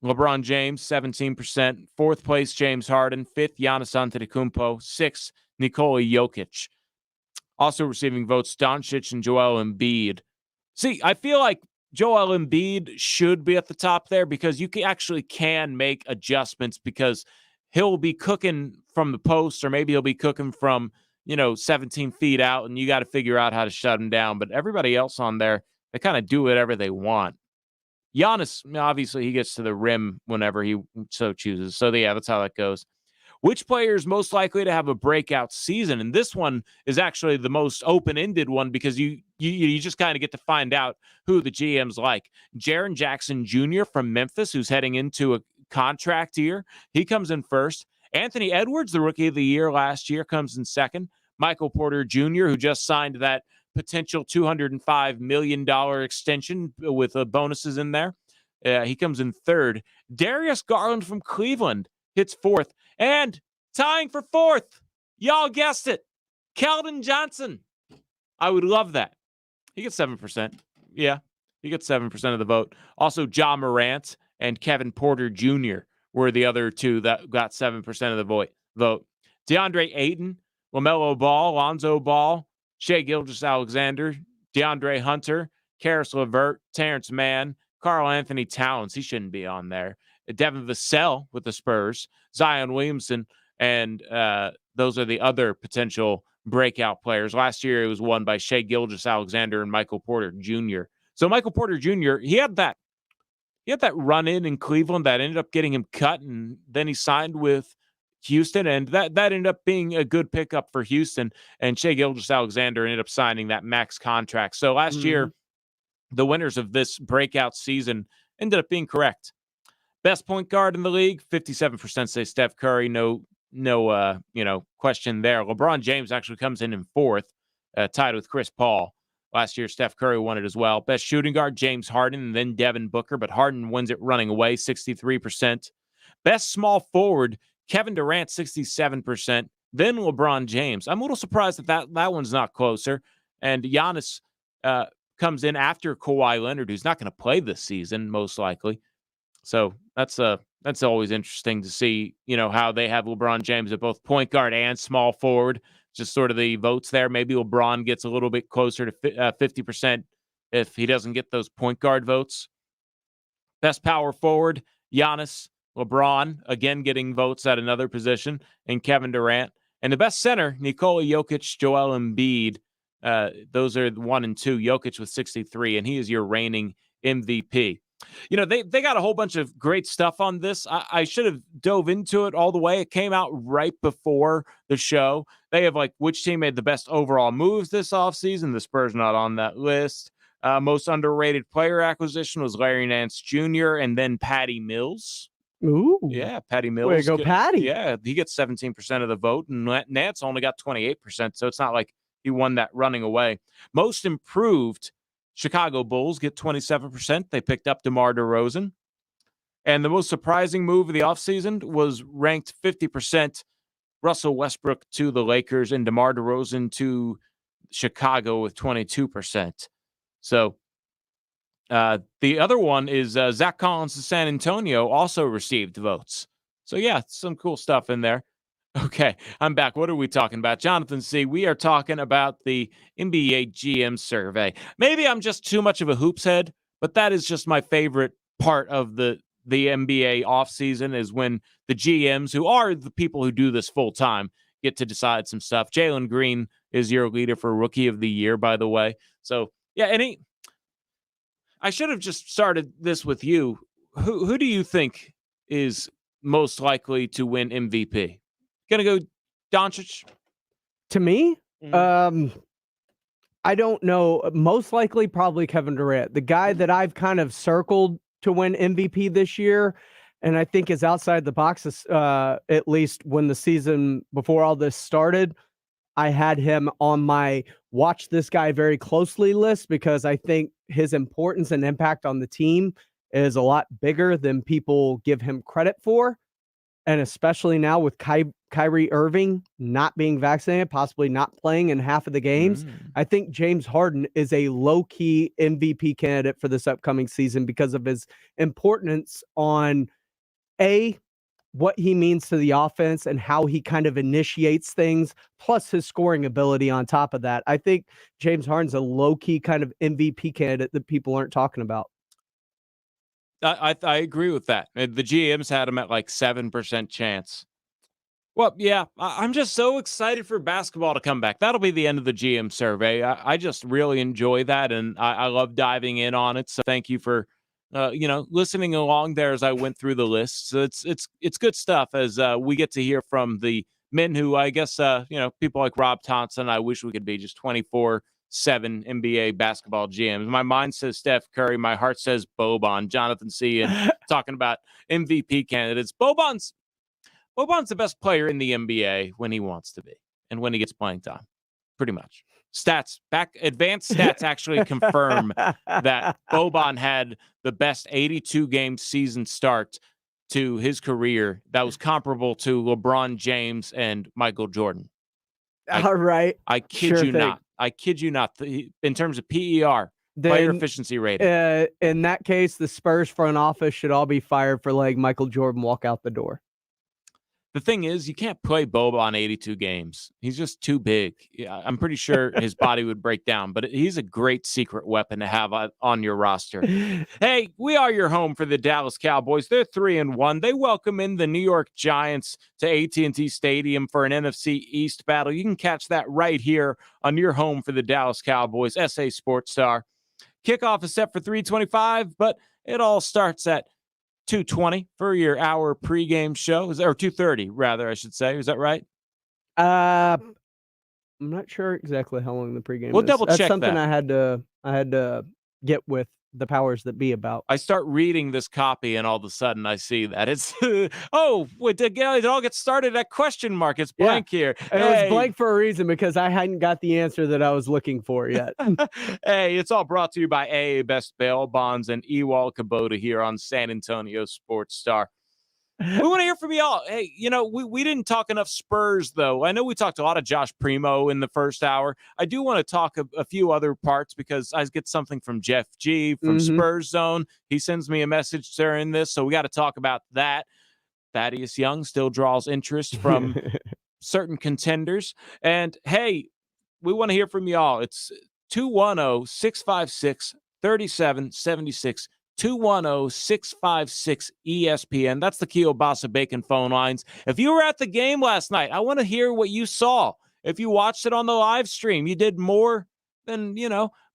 LeBron James, 17%. Fourth place, James Harden. Fifth, Giannis Antetokounmpo. Sixth, Nikola Jokic. Also receiving votes, Doncic and Joel Embiid. See, I feel like Joel Embiid should be at the top there because you actually can make adjustments because he'll be cooking from the post or maybe he'll be cooking from, 17 feet out and you got to figure out how to shut him down. But everybody else on there, they kind of do whatever they want. Giannis, obviously, he gets to the rim whenever he so chooses. So, yeah, that's how that goes. Which player is most likely to have a breakout season? And this one is actually the most open-ended one because you just kind of get to find out who the GM's like. Jaren Jackson Jr. from Memphis, who's heading into a contract year, he comes in first. Anthony Edwards, the rookie of the year last year, comes in second. Michael Porter Jr., who just signed that potential $205 million extension with bonuses in there, he comes in third. Darius Garland from Cleveland hits fourth. And tying for fourth, y'all guessed it, Keldon Johnson. I would love that. He gets 7%. Yeah, he gets 7% of the vote. Also, Ja Morant and Kevin Porter Jr. were the other two that got 7% of the vote. DeAndre Ayton, LaMelo Ball, Lonzo Ball, Shai Gilgeous-Alexander, DeAndre Hunter, Karis LeVert, Terrence Mann, Karl Anthony Towns. He shouldn't be on there. Devin Vassell with the Spurs, Zion Williamson, and those are the other potential breakout players. Last year, it was won by Shai Gilgeous-Alexander and Michael Porter Jr. So Michael Porter Jr., he had that run-in in Cleveland that ended up getting him cut, and then he signed with Houston, and that ended up being a good pickup for Houston, and Shai Gilgeous-Alexander ended up signing that max contract. So last year, the winners of this breakout season ended up being correct. Best point guard in the league, 57% say Steph Curry. No, question there. LeBron James actually comes in fourth, tied with Chris Paul. Last year, Steph Curry won it as well. Best shooting guard, James Harden, and then Devin Booker, but Harden wins it running away, 63%. Best small forward, Kevin Durant, 67%. Then LeBron James. I'm a little surprised that one's not closer. And Giannis comes in after Kawhi Leonard, who's not going to play this season, most likely. So that's always interesting to see, how they have LeBron James at both point guard and small forward. Just sort of the votes there. Maybe LeBron gets a little bit closer to 50% if he doesn't get those point guard votes. Best power forward, Giannis. LeBron, again, getting votes at another position, and Kevin Durant. And the best center, Nikola Jokic, Joel Embiid. Those are 1 and 2. Jokic with 63, and he is your reigning MVP. They got a whole bunch of great stuff on this. I should have dove into it all the way. It came out right before the show. They have which team made the best overall moves this offseason. The Spurs not on that list. Most underrated player acquisition was Larry Nance Jr. and then Patty Mills. Ooh. Yeah, Patty Mills. Way to go, Patty. Yeah, he gets 17% of the vote, and Nance only got 28%, so it's not like he won that running away. Most improved, Chicago Bulls get 27%. They picked up DeMar DeRozan. And the most surprising move of the offseason was ranked 50%, Russell Westbrook to the Lakers and DeMar DeRozan to Chicago with 22%. So the other one is Zach Collins to San Antonio also received votes. So, yeah, some cool stuff in there. Okay, I'm back. What are we talking about? Jonathan C., we are talking about the NBA GM survey. Maybe I'm just too much of a hoops head, but that is just my favorite part of the NBA offseason is when the GMs, who are the people who do this full time, get to decide some stuff. Jalen Green is your leader for Rookie of the Year, by the way. So, yeah, I should have just started this with you. Who do you think is most likely to win MVP? Gonna go Doncic? To me, I don't know. Most likely, probably Kevin Durant, the guy that I've kind of circled to win MVP this year, and I think is outside the box. At least when the season before all this started, I had him on my watch this guy very closely list because I think his importance and impact on the team is a lot bigger than people give him credit for. And especially now with Kyrie Irving not being vaccinated, possibly not playing in half of the games, I think James Harden is a low-key MVP candidate for this upcoming season because of his importance on, what he means to the offense and how he kind of initiates things, plus his scoring ability on top of that. I think James Harden's a low-key kind of MVP candidate that people aren't talking about. I agree with that. The GMs had him at 7% chance. Well, yeah, I'm just so excited for basketball to come back. That'll be the end of the GM survey. I just really enjoy that, and I love diving in on it. So thank you for listening along there as I went through the list. So it's good stuff as we get to hear from the men who I guess people like Rob Thompson. I wish we could be just 24/7 NBA basketball GMs. My mind says Steph Curry. My heart says Boban. Jonathan C. and talking about MVP candidates. Boban's the best player in the NBA when he wants to be and when he gets playing time. Pretty much. Advanced stats actually confirm that Boban had the best 82-game season start to his career that was comparable to LeBron James and Michael Jordan. All right. I kid you not. I kid you not. In terms of PER, player efficiency rating. In that case, the Spurs front office should all be fired for letting Michael Jordan walk out the door. The thing is, you can't play Boban 82 games. He's just too big. I'm pretty sure his body would break down, but he's a great secret weapon to have on your roster. Hey, we are your home for the Dallas Cowboys. They're 3-1. They welcome in the New York Giants to AT&T Stadium for an NFC East battle. You can catch that right here on your home for the Dallas Cowboys, SA Sports Star. Kickoff is set for 3:25, but it all starts at 2:20 for your hour pregame show, or 2:30 rather, I should say. Is that right? I'm not sure exactly how long the pregame we'll is. double check That's something that. I had to get with the powers that be about. I start reading this copy, and all of a sudden I see that it's it all gets started at question mark. It's blank here. It was blank for a reason because I hadn't got the answer that I was looking for yet. Hey, it's all brought to you by AA Best Bail Bonds and Ewald Kubota here on San Antonio Sports Star. We want to hear from y'all. Hey, we didn't talk enough Spurs, though. I know we talked a lot of Josh Primo in the first hour. I do want to talk a few other parts because I get something from Jeff G from Spurs Zone. He sends me a message during this, so we got to talk about that. Thaddeus Young still draws interest from certain contenders. And, hey, we want to hear from y'all. It's 210-656-3776. 210-656-ESPN. That's the Kielbasa Bacon phone lines. If you were at the game last night, I want to hear what you saw. If you watched it on the live stream, you did more than,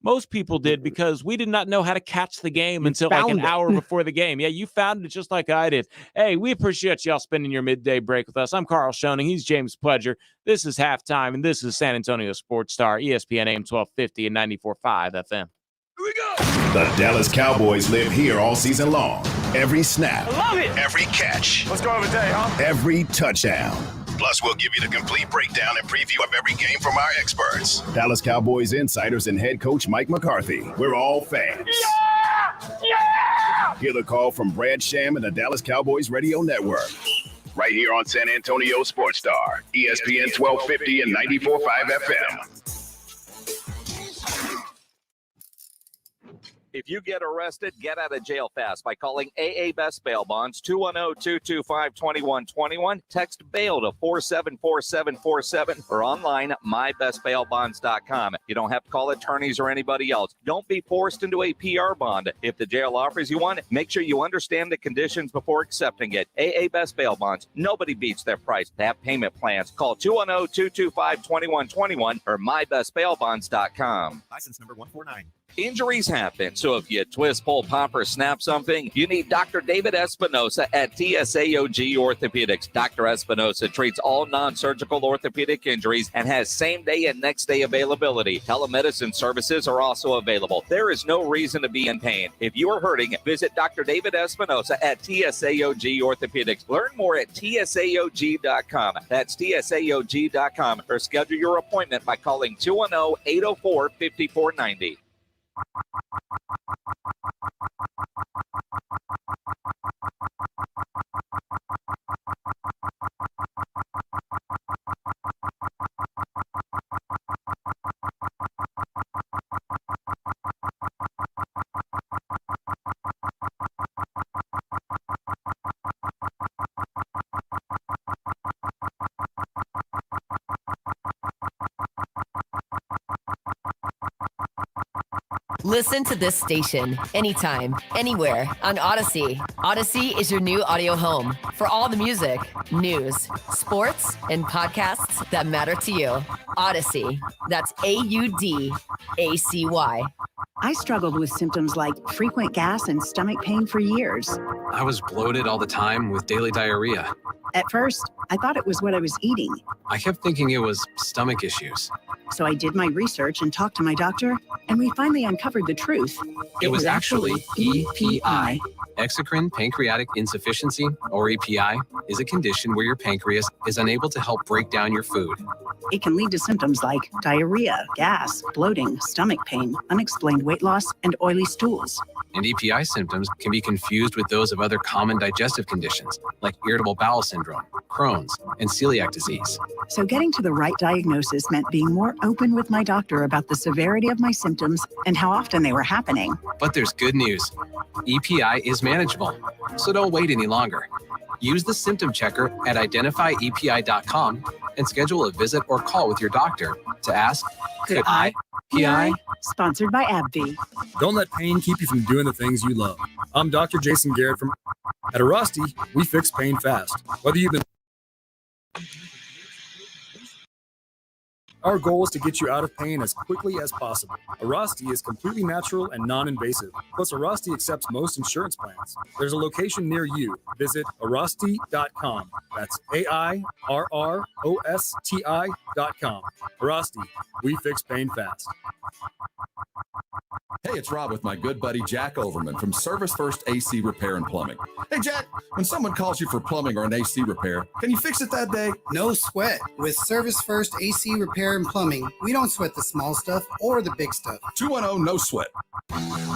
most people did because we did not know how to catch the game until like an hour before the game. Yeah, you found it just like I did. Hey, we appreciate y'all spending your midday break with us. I'm Carl Schoening. He's James Pledger. This is Halftime, and this is San Antonio Sports Star, ESPN AM 1250 and 94.5 FM. Here we go. The Dallas Cowboys live here all season long. Every snap. I love it. Every catch. Let's go have a day, huh? Every touchdown. Plus, we'll give you the complete breakdown and preview of every game from our experts. Dallas Cowboys insiders and head coach Mike McCarthy. We're all fans. Yeah! Yeah! Hear the call from Brad Sham and the Dallas Cowboys Radio Network. Right here on San Antonio Sports Star, ESPN 1250 and 94.5 FM. If you get arrested, get out of jail fast by calling AA Best Bail Bonds, 210-225-2121. Text bail to 474747 or online at mybestbailbonds.com. You don't have to call attorneys or anybody else. Don't be forced into a PR bond. If the jail offers you one, make sure you understand the conditions before accepting it. AA Best Bail Bonds. Nobody beats their price. They have payment plans. Call 210-225-2121 or mybestbailbonds.com. License number 149. Injuries happen, so if you twist, pull, pop, or snap something, you need Dr. David Espinosa at TSAOG Orthopedics. Dr. Espinosa treats all non-surgical orthopedic injuries and has same-day and next-day availability. Telemedicine services are also available. There is no reason to be in pain. If you are hurting, visit Dr. David Espinosa at TSAOG Orthopedics. Learn more at TSAOG.com. That's TSAOG.com, or schedule your appointment by calling 210-804-5490. Listen to this station anytime, anywhere on Odyssey. Odyssey is your new audio home for all the music, news, sports, and podcasts that matter to you. Odyssey. That's AUDACY. I struggled with symptoms like frequent gas and stomach pain for years. I was bloated all the time with daily diarrhea. At first, I thought it was what I was eating. I kept thinking it was stomach issues. So I did my research and talked to my doctor, and we finally uncovered the truth. It was actually EPI. Exocrine pancreatic insufficiency, or EPI, is a condition where your pancreas is unable to help break down your food. It can lead to symptoms like diarrhea, gas, bloating, stomach pain, unexplained weight loss, and oily stools. And EPI symptoms can be confused with those of other common digestive conditions, like irritable bowel syndrome, Crohn's, and celiac disease. So getting to the right diagnosis meant being more open with my doctor about the severity of my symptoms and how often they were happening. But there's good news. EPI is manageable, so don't wait any longer. Use the symptom checker at identifyepi.com and schedule a visit or call with your doctor to ask, could I? PI? Sponsored by AbbVie. Don't let pain keep you from doing the things you love. I'm Dr. Jason Garrett from at Arasti, we fix pain fast. Whether you've been Our goal is to get you out of pain as quickly as possible. Arasti is completely natural and non-invasive. Plus, Arasti accepts most insurance plans. There's a location near you. Visit Arasti.com. That's AIRROSTI.com. Arasti, we fix pain fast. Hey, it's Rob with my good buddy Jack Overman from Service First AC Repair and Plumbing. Hey, Jack, when someone calls you for plumbing or an AC repair, can you fix it that day? No sweat. With Service First AC Repair and Plumbing, we don't sweat the small stuff or the big stuff. 210 no sweat.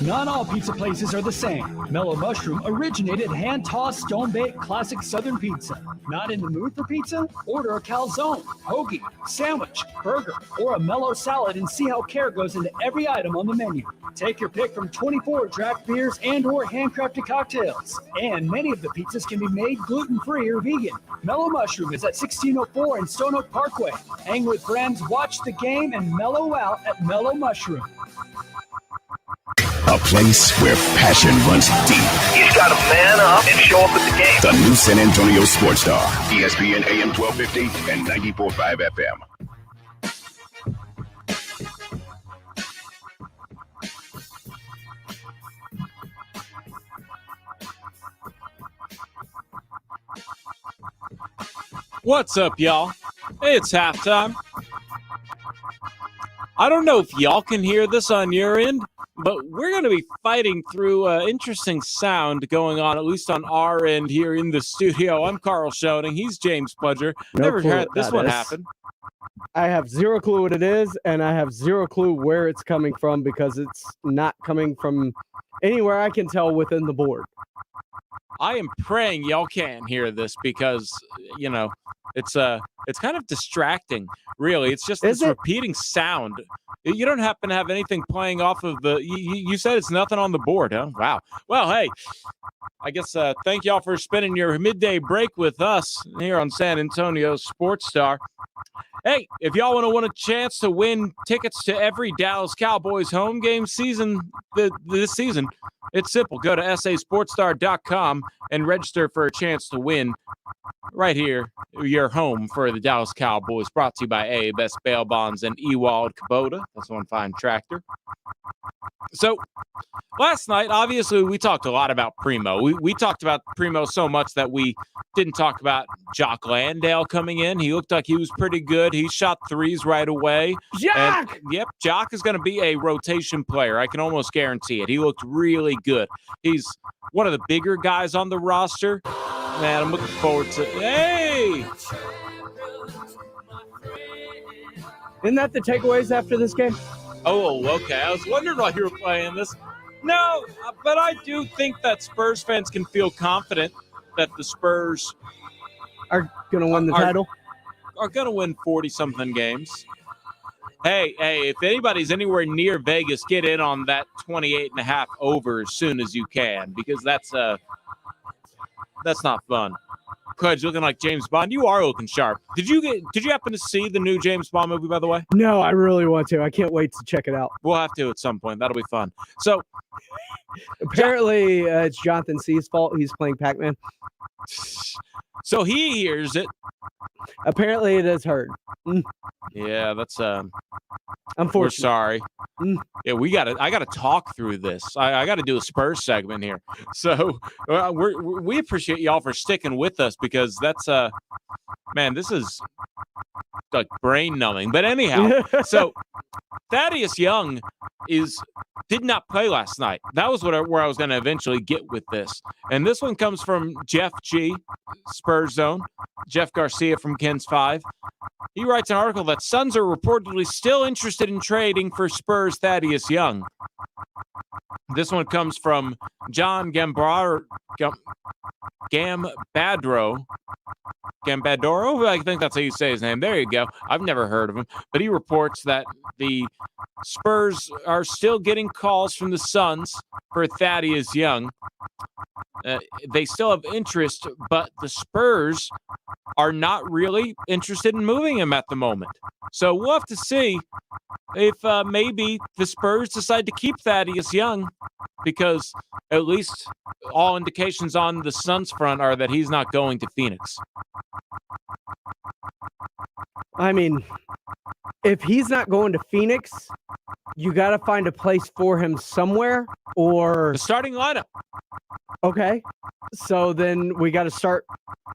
Not all pizza places are the same. Mellow Mushroom originated hand-tossed, stone-baked classic Southern pizza. Not in the mood for pizza? Order a calzone, hoagie, sandwich, burger, or a mellow salad and see how care goes into every item on the menu. Take your pick from 24 draft beers and or handcrafted cocktails. And many of the pizzas can be made gluten-free or vegan. Mellow Mushroom is at 1604 in Stone Oak Parkway. Hang with friends, watch the game, and mellow out at Mellow Mushroom. A place where passion runs deep. He's got to man up and show up at the game. The new San Antonio Sports Star. ESPN AM 1250 and 94.5 FM. What's up, y'all? Hey, it's halftime. I don't know if y'all can hear this on your end, but we're going to be fighting through interesting sound going on, at least on our end here in the studio. I'm Carl Schoening. He's James Pudger. Never had this one happen. I have zero clue what it is, and I have zero clue where it's coming from because it's not coming from anywhere I can tell within the board. I am praying y'all can hear this because, you know, it's kind of distracting, really. It's just this repeating sound. You don't happen to have anything playing off of the... You said it's nothing on the board, huh? Wow. Well, hey, I guess thank y'all for spending your midday break with us here on San Antonio Sports Star. Hey, if y'all want to win a chance to win tickets to every Dallas Cowboys home game season this season, it's simple. Go to sasportstar.com and register for a chance to win right here, your home for the Dallas Cowboys. Brought to you by ABS Bail Bonds and Ewald Kubota. That's one fine tractor. So last night, obviously, we talked a lot about Primo. We talked about Primo so much that we didn't talk about Jock Landale coming in. He looked like he was pretty good. He shot threes right away. Jock! Yep, Jock is going to be a rotation player. I can almost guarantee it. He looked really good. He's one of the bigger guys on the roster. Man, I'm looking forward to... Hey! Isn't that the takeaways after this game? Oh, okay. I was wondering why you were playing this. No, but I do think that Spurs fans can feel confident that the Spurs are going to win the title. Are going to win 40-something games. Hey, if anybody's anywhere near Vegas, get in on that 28.5 over as soon as you can, because that's not fun. Cudge looking like James Bond. You are looking sharp. Did you happen to see the new James Bond movie, by the way? No, I really want to. I can't wait to check it out. We'll have to at some point. That'll be fun. So apparently it's Jonathan C's fault. He's playing Pac-Man. So he hears it. Apparently it is heard. Yeah, that's unfortunate. We're sorry. Yeah, I gotta talk through this. I gotta do a Spurs segment here. So we appreciate y'all for sticking with us, because that's man, this is like brain numbing. But anyhow, so Thaddeus Young did not play last night. That was where I was going to eventually get with this. And this one comes from Jeff G, Spurs Zone, Jeff Garcia from Ken's 5. He writes an article that Suns are reportedly still interested in trading for Spurs Thaddeus Young. This one comes from John Gambadoro. I think that's how you say his name. There you go. I've never heard of him. But he reports that the Spurs are still getting calls from the Suns for Thaddeus Young. They still have interest, but the Spurs are not really interested in moving him at the moment. So we'll have to see if maybe the Spurs decide to keep Thaddeus Young, because at least all indications on the Suns front are that he's not going to Phoenix. I mean, if he's not going to Phoenix, you got to find a place for him somewhere, or the starting lineup. Okay, so then we got to start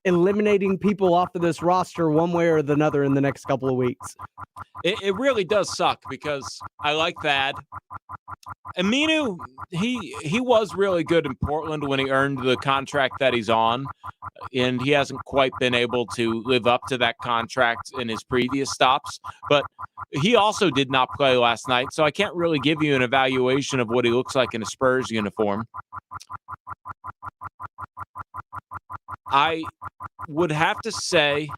eliminating people off of this roster one way or another in the next couple of weeks. It really does suck because I like Thad. Aminu, he was really good in Portland when he earned the contract that he's on, and he hasn't quite been able to live up to that contract in his previous stops. But he also did not play last night, so I can't really give you an evaluation of what he looks like in a Spurs uniform. I would have to say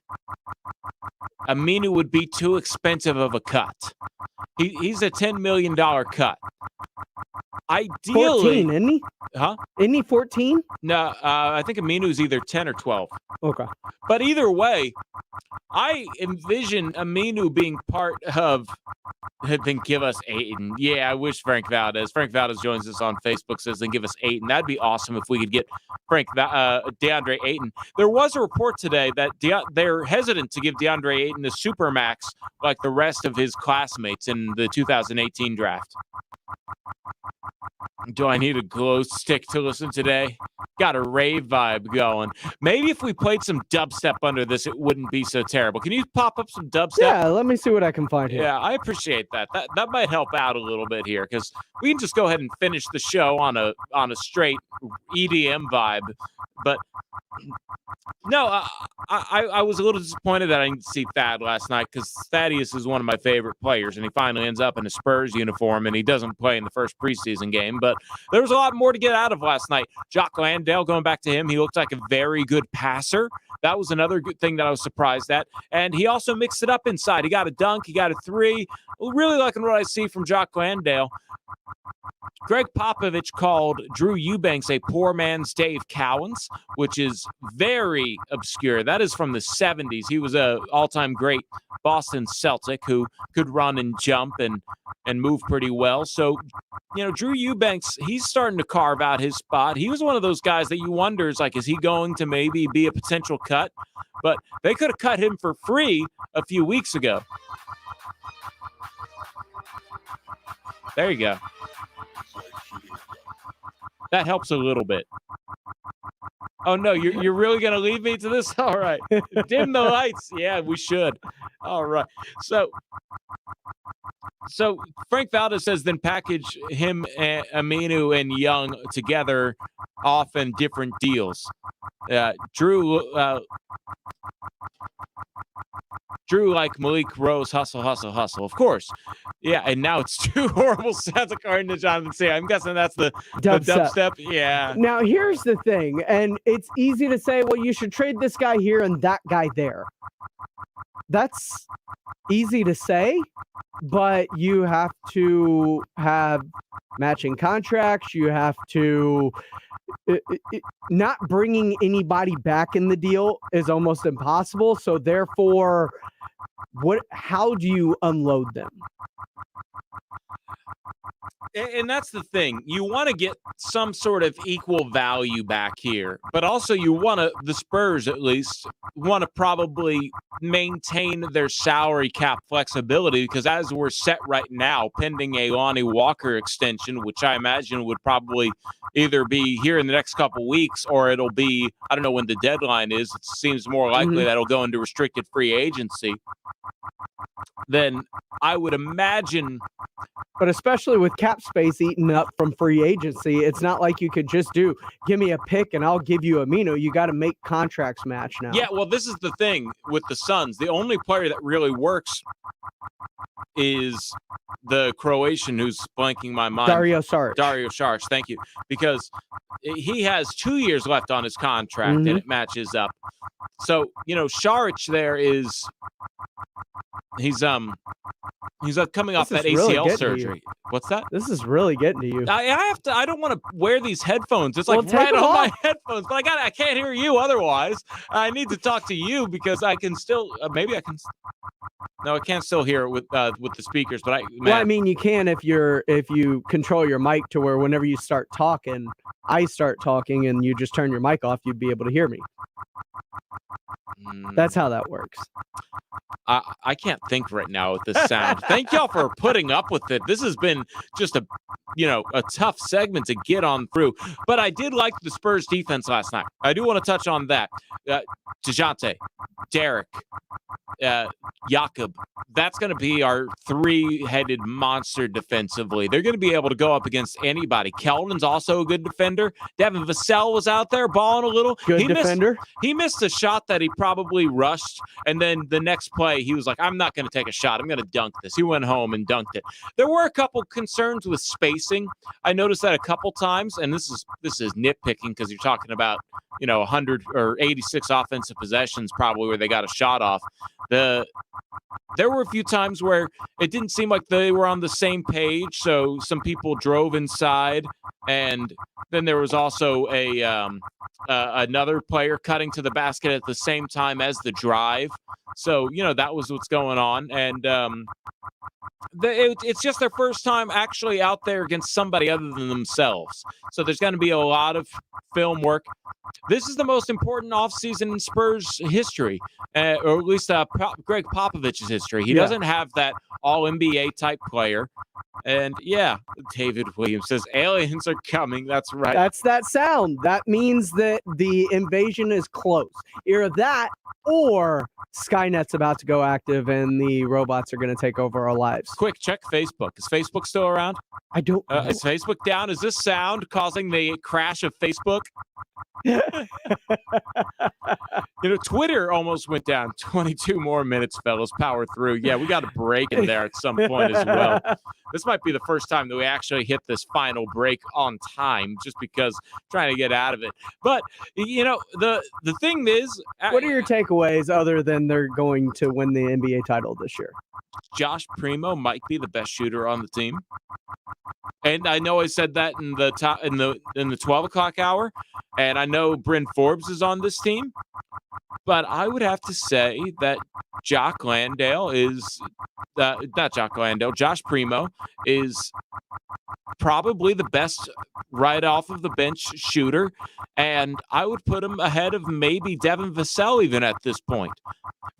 Aminu would be too expensive of a cut. He's a $10 million cut. Ideally, 14, isn't he? Huh? Isn't he 14? No, I think Aminu's either 10 or 12. Okay. But either way, I envision Aminu being part of, then give us Ayton. Yeah, I wish Frank Valdez joins us on Facebook, says then give us Ayton. That'd be awesome if we could get DeAndre Ayton. There was a report today that they're hesitant to give DeAndre Ayton the supermax like the rest of his classmates in the 2018 draft. Do I need a glow stick to listen today? Got a rave vibe going. Maybe if we played some dubstep under this, it wouldn't be so terrible. Can you pop up some dubstep? Yeah, let me see what I can find here. Yeah, I appreciate that. That might help out a little bit here because we can just go ahead and finish the show on a straight EDM vibe. But no, I was a little disappointed that I didn't see Thad last night because Thaddeus is one of my favorite players, and he finally ends up in a Spurs uniform, and he doesn't play in the first preseason game. But there was a lot more to get out of last night. Jock Landale, going back to him, he looked like a very good passer. That was another good thing that I was surprised at. And he also mixed it up inside. He got a dunk. He got a three. Really liking what I see from Jock Landale. Greg Popovich called Drew Eubanks a poor man's Dave Cowens, which is very obscure. That is from the 70s. He was an all-time great Boston Celtic who could run and jump and move pretty well. So, Drew Eubanks, he's starting to carve out his spot. He was one of those guys that you wonder, is he going to maybe be a potential cut? But they could have cut him for free a few weeks ago. There you go. That helps a little bit. Oh, no, you're really going to leave me to this? All right. Dim the lights. Yeah, we should. All right. So Frank Valdez says then package him, Aminu, and Young together off in different deals. Drew, like Malik Rose, hustle. Of course. Yeah, and now it's two horrible sets according to Jonathan C. I'm guessing that's the dubstep. Yeah. Now, here's the thing, and it's easy to say, well, you should trade this guy here and that guy there. That's easy to say, but you have to have matching contracts. You have to not bringing anybody back in the deal is almost impossible. So therefore, how do you unload them? And that's the thing. You want to get some sort of equal value back here, but also the Spurs at least want to probably maintain their salary cap flexibility because as we're set right now, pending a Lonnie Walker extension, which I imagine would probably either be here in the next couple weeks or it'll be, I don't know when the deadline is. It seems more likely that it'll go into restricted free agency. Then I would imagine. But especially with cap space eaten up from free agency, it's not like you could just give me a pick and I'll give you Aminu. You got to make contracts match now. Yeah, well, this is the thing with the Suns. The only player that really works is the Croatian who's blanking my mind. Dario Saric, thank you. Because he has 2 years left on his contract and it matches up. So, Saric there is he's coming off that ACL surgery. What's that? This is really getting to you. I don't want to wear these headphones. It's right on my headphones, but I can't hear you otherwise. I need to talk to you because I can still maybe I can. No, I can't still hear it with the speakers, but I mean, you can if you control your mic to where whenever you start talking, I start talking, and you just turn your mic off, you'd be able to hear me. That's how that works. I can't think right now with this sound. Thank y'all for putting up with it. This has been just a tough segment to get on through. But I did like the Spurs defense last night. I do want to touch on that. DeJounte, Derek, Jakob. That's going to be our three-headed monster defensively. They're going to be able to go up against anybody. Keldon's also a good defender. Devin Vassell was out there balling a little. Good defender. He missed a shot that he probably rushed, and then the next play, he was like, I'm not going to take a shot. I'm going to dunk this. He went home and dunked it. There were a couple concerns with spacing. I noticed that a couple times, and this is nitpicking because you're talking about 100 or 86 offensive possessions probably where they got a shot off. There were a few times where it didn't seem like they were on the same page, so some people drove inside, and then there was also another player cutting to the basket at the same time as the drive. So, that was what's going on, and it's just their first time actually out there against somebody other than themselves. So there's going to be a lot of film work. This is the most important offseason in Spurs history, or at least Greg Popovich's history. He doesn't have that all-NBA type player. And, David Williams says, aliens are coming. That's right. That's that sound. That means that the invasion is close. Either that or Skynet's about to go active and the robots are going to take over our lives. Quick, check Facebook. Is Facebook still around? I don't know. Is Facebook down? Is this sound causing the crash of Facebook? Twitter almost went down. 22 more minutes, fellas. Power through. Yeah, we got a break in there at some point as well. This might be the first time that we actually hit this final break on time, just because trying to get out of it. But the thing is, what are your takeaways other than they're going to win the NBA title this year? Josh Primo might be the best shooter on the team. And I know I said that in the 12 o'clock hour, and I know Bryn Forbes is on this team, but I would have to say that Josh Primo is probably the best right off of the bench shooter, and I would put him ahead of maybe Devin Vassell even at this point.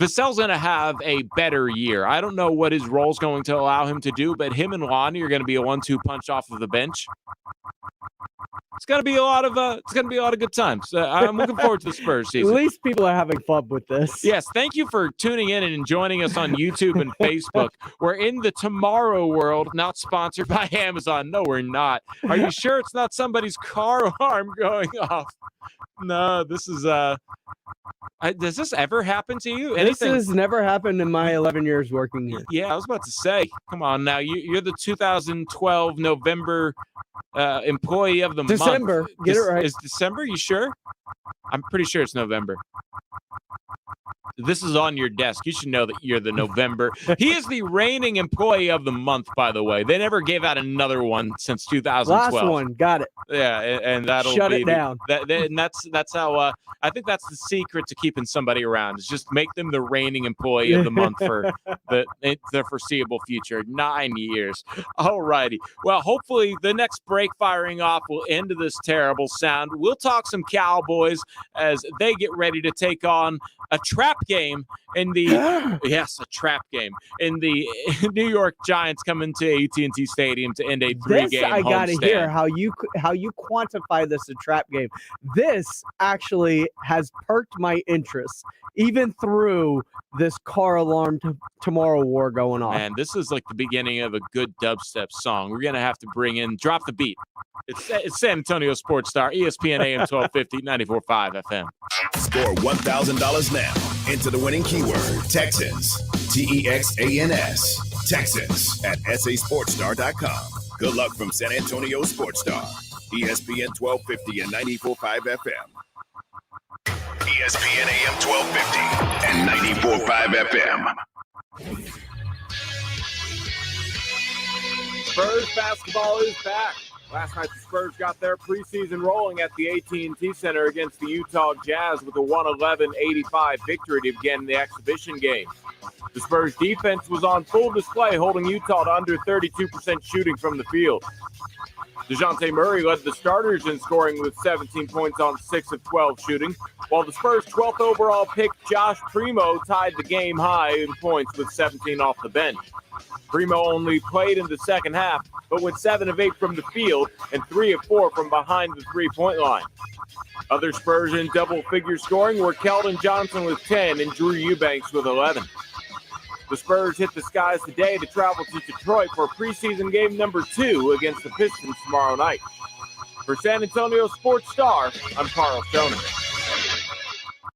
Vassell's going to have a better year. I don't know what his role is going to allow him to do, but him and Lonnie are going to be a 1-2 punch off of the bench. It's going to be a lot of good times. I'm looking forward to the Spurs season. At least people are having fun with this. Yes, thank you for tuning in and joining us on YouTube and Facebook. We're in the Tomorrow World, not sponsored by Amazon. No, we're not. Are you sure it's not somebody's car alarm going off? No, this is does this ever happen to you? This has never happened in my 11 years working here. Yeah, I was about to say, come on now. You're the 2012 November employee of the month. December. Get it right. Is December? You sure? I'm pretty sure it's November. This is on your desk. You should know that you're the November. He is the reigning employee of the month, by the way. They never gave out another one since 2012. Last one. Got it. Yeah, and that'll shut it down. And that's how I think that's the secret to keeping somebody around, is just make them the reigning employee of the month for the foreseeable future. 9 years. All righty. Well, hopefully the next break firing off will end this terrible sound. We'll talk some Cowboys as they get ready to take on a trap game in the a trap game in the New York Giants coming to AT&T Stadium to end a 3-game I got to homestand. hear how you quantify this a trap game. This actually has perked my interest even through this car alarm tomorrow war going on. Man, this is like the beginning of a good dubstep song. We're gonna have to drop the beat. It's San Antonio Sports Star, ESPN AM 1250, 94.5 FM. Score $1,000 now. Enter the winning keyword, Texans. TEXANS. Texans at sasportstar.com. Good luck from San Antonio Sports Star, ESPN 1250 and 94.5 FM. ESPN AM 1250 and 94.5 FM. Spurs basketball is back. Last night, the Spurs got their preseason rolling at the AT&T Center against the Utah Jazz with a 111-85 victory to begin the exhibition game. The Spurs defense was on full display, holding Utah to under 32% shooting from the field. DeJounte Murray led the starters in scoring with 17 points on 6 of 12 shooting, while the Spurs' 12th overall pick, Josh Primo, tied the game high in points with 17 off the bench. Primo only played in the second half, but went 7 of 8 from the field and 3 of 4 from behind the three-point line. Other Spurs in double-figure scoring were Keldon Johnson with 10 and Drew Eubanks with 11. The Spurs hit the skies today to travel to Detroit for preseason game number 2 against the Pistons tomorrow night. For San Antonio Sports Star, I'm Carl Stoner.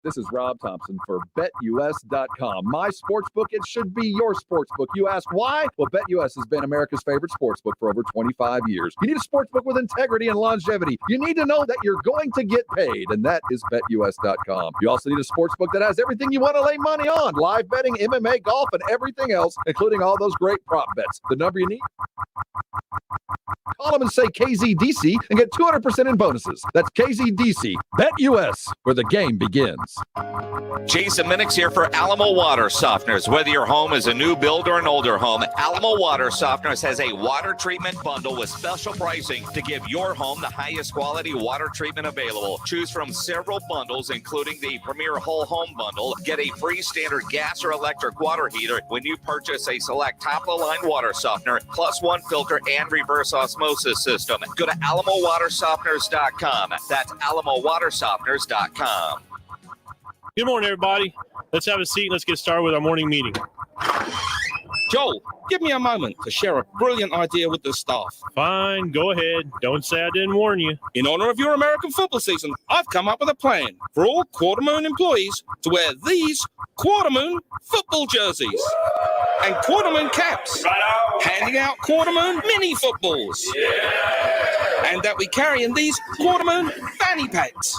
This is Rob Thompson for BetUS.com. My sportsbook, it should be your sportsbook. You ask why? Well, BetUS has been America's favorite sportsbook for over 25 years. You need a sportsbook with integrity and longevity. You need to know that you're going to get paid, and that is BetUS.com. You also need a sportsbook that has everything you want to lay money on. Live betting, MMA, golf, and everything else, including all those great prop bets. The number you need? Call them and say KZDC and get 200% in bonuses. That's KZDC. BetUS, where the game begins. Jason Minix here for Alamo Water Softeners. Whether your home is a new build or an older home, Alamo Water Softeners has a water treatment bundle with special pricing to give your home the highest quality water treatment available. Choose from several bundles, including the Premier Whole Home Bundle. Get a free standard gas or electric water heater when you purchase a select top-of-the-line water softener, plus 1 filter and reverse osmosis system. Go to AlamoWaterSofteners.com. That's AlamoWaterSofteners.com. Good morning, everybody. Let's have a seat and let's get started with our morning meeting. Joel, give me a moment to share a brilliant idea with the staff. Fine, go ahead. Don't say I didn't warn you. In honor of your American football season, I've come up with a plan for all Quarter Moon employees to wear these Quarter Moon football jerseys and Quarter Moon caps, handing out Quarter Moon mini footballs, and that we carry in these Quarter Moon fanny packs.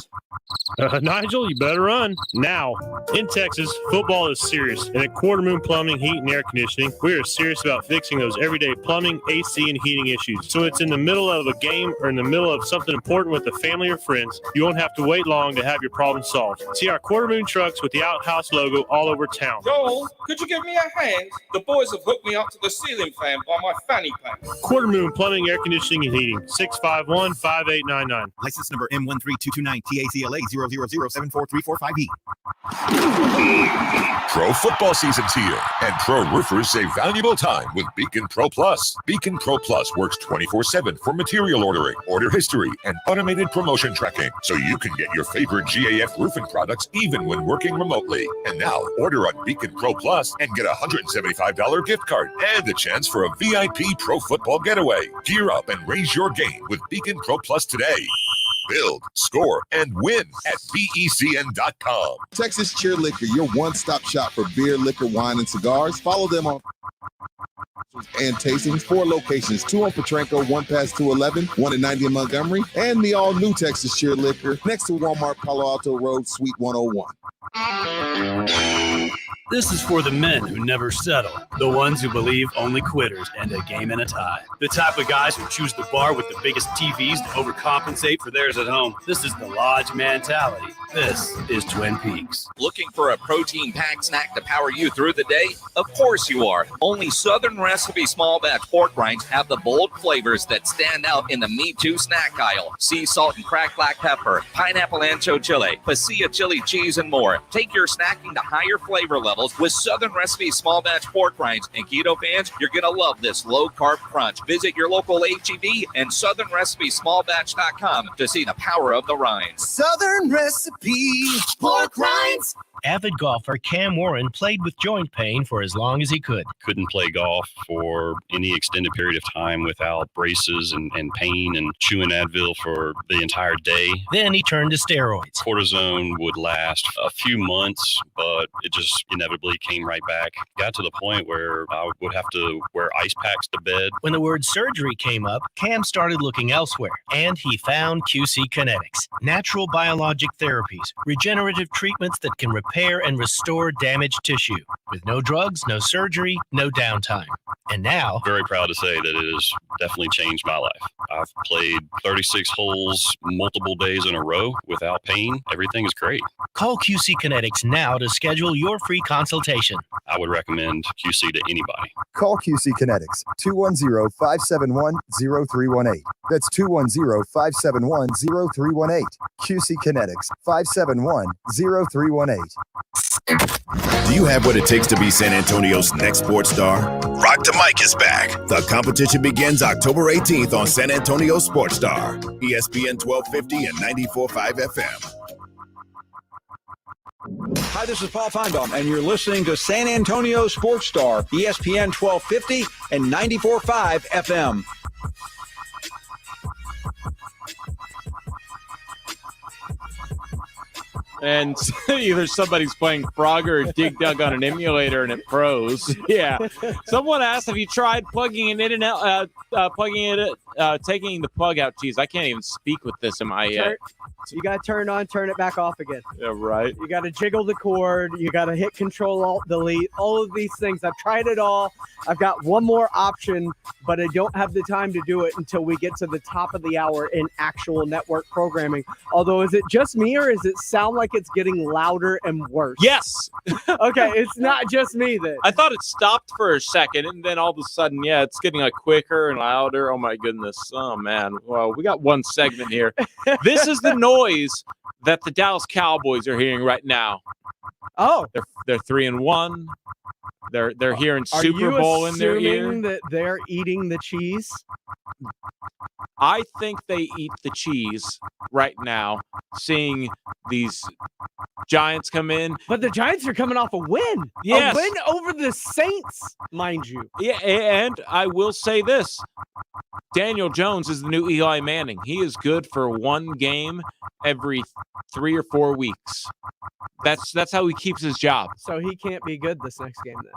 Nigel, you better run. Now, in Texas, football is serious. And at Quarter Moon Plumbing, Heat, and Air Conditioning, we are serious about fixing those everyday plumbing, AC, and heating issues. So it's in the middle of a game or in the middle of something important with a family or friends, you won't have to wait long to have your problem solved. See our Quarter Moon trucks with the Outhouse logo all over town. Joel, could you give me a hand? The boys have hooked me up to the ceiling fan by my fanny pack. Quarter Moon Plumbing, Air Conditioning, and Heating, 651-5899. License number M13229 TACLA 000743445E. Pro football season's here, and pro roofers save valuable time with Beacon Pro Plus. Beacon Pro Plus works 24/7 for material ordering, order history, and automated promotion tracking, so you can get your favorite GAF roofing products even when working remotely. And now, order on Beacon Pro Plus and get a $175 gift card and a chance for a VIP pro football getaway. Gear up and raise your game with Beacon Pro Plus today. Build, score, and win at BECN.com. Texas Cheer Liquor, your one-stop shop for beer, liquor, wine, and cigars. Follow them on and tastings. 4 locations, 2 on Petranco, 1 past 211, 1 at 90 in Montgomery, and the all-new Texas Cheer Liquor next to Walmart Palo Alto Road, Suite 101. This is for the men who never settle, the ones who believe only quitters end a game in a tie, the type of guys who choose the bar with the biggest TVs to overcompensate for theirs at home. This is the Lodge mentality. This is Twin Peaks. Looking for a protein-packed snack to power you through the day? Of course you are. Only Southern Recipe small batch pork rinds have the bold flavors that stand out in the Me Too snack aisle. Sea salt and cracked black pepper, pineapple ancho chili, pasilla chili cheese, and more. Take your snacking to higher flavor levels with Southern Recipe small batch pork rinds. And keto fans, you're going to love this low-carb crunch. Visit your local H-E-B and SouthernRecipeSmallBatch.com to see the power of the rinds. Southern Recipe pork rinds. Avid golfer Cam Warren played with joint pain for as long as he could. Couldn't play golf for any extended period of time without braces and pain and chewing Advil for the entire day. Then he turned to steroids. Cortisone would last a few months, but it just inevitably came right back. Got to the point where I would have to wear ice packs to bed. When the word surgery came up, Cam started looking elsewhere, and he found QC Kinetics. Natural biologic therapies, regenerative treatments that can repair repair and restore damaged tissue with no drugs, no surgery, no downtime. And now, Very proud to say that it has definitely changed my life. I've played 36 holes multiple days in a row without pain. Everything is great. call QC Kinetics now to schedule your free consultation. I would recommend QC to anybody. Call QC Kinetics, 210-571-0318. That's 210-571-0318. QC Kinetics, 571-0318. Do you have what it takes to be San Antonio's next sports star? Rock the Mic is back. The competition begins October 18th on San Antonio Sports Star, ESPN 1250 and 94.5 FM. Hi, this is Paul Feinbaum, and you're listening to San Antonio Sports Star, ESPN 1250 and 94.5 FM. And either somebody's playing Frogger or Dig Dug on an emulator and it froze. Yeah. Someone asked if you tried plugging it in and out, taking the plug out. Geez, I can't even speak with this in my You got to turn on, turn it back off again. Yeah, right. You got to jiggle the cord. You got to hit Control Alt Delete. All of these things. I've tried it all. I've got one more option, but I don't have the time to do it until we get to the top of the hour in actual network programming. Although, is it just me or does it sound like it's getting louder and worse? Yes. Okay, it's not just me then. I thought it stopped for a second, and then all of a sudden, yeah, it's getting like quicker and louder. Oh my goodness. Oh man. Well, we got one segment here. This is the noise that the Dallas Cowboys are hearing right now. Oh, they're 3-1. They're hearing Super Bowl in their ear. Are you assuming that they're eating the cheese? I think they eat the cheese right now, seeing these Giants come in. But the Giants are coming off a win. Yes. A win over the Saints, mind you. Yeah, and I will say this. Daniel Jones is the new Eli Manning. He is good for one game every 3 or 4 weeks. That's how he keeps his job. So he can't be good this next game then.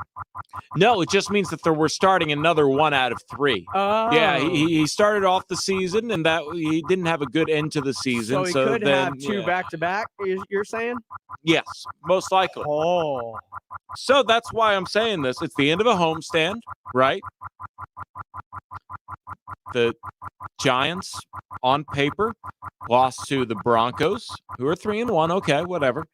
No, it just means that we're starting another 1 out of 3. Oh. Yeah, he started off the season and that he didn't have a good end to the season. So he could have 2 back-to-back, you're saying? Yes, most likely. Oh. So that's why I'm saying this. It's the end of a homestand, right? The Giants, on paper, lost to the Broncos, who are 3-1. Okay, whatever.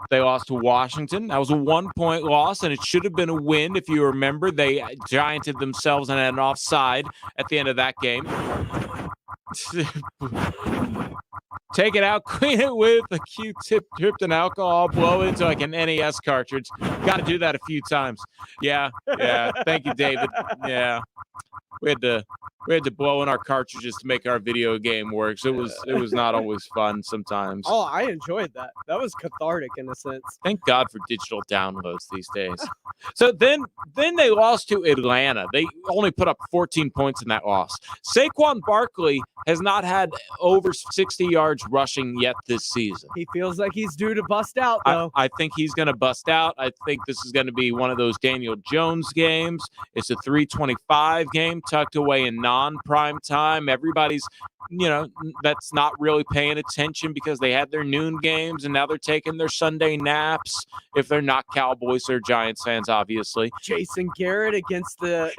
They lost to Washington. That was a 1-point loss, and it should have been a win. If you remember, they gianted themselves and had an offside at the end of that game. Take it out, clean it with a Q-tip dripped in alcohol, blow it into like an NES cartridge. Got to do that a few times. Yeah. Thank you, David. Yeah. We had to blow in our cartridges to make our video game work. So it was not always fun sometimes. Oh, I enjoyed that. That was cathartic in a sense. Thank God for digital downloads these days. So then they lost to Atlanta. They only put up 14 points in that loss. Saquon Barkley has not had over 60 yards rushing yet this season. He feels like he's due to bust out, though. I think he's going to bust out. I think this is going to be one of those Daniel Jones games. It's a 3:25 game tucked away in non-prime time. Everybody's, that's not really paying attention because they had their noon games and now they're taking their Sunday naps. If they're not Cowboys or Giants fans, obviously. Jason Garrett against the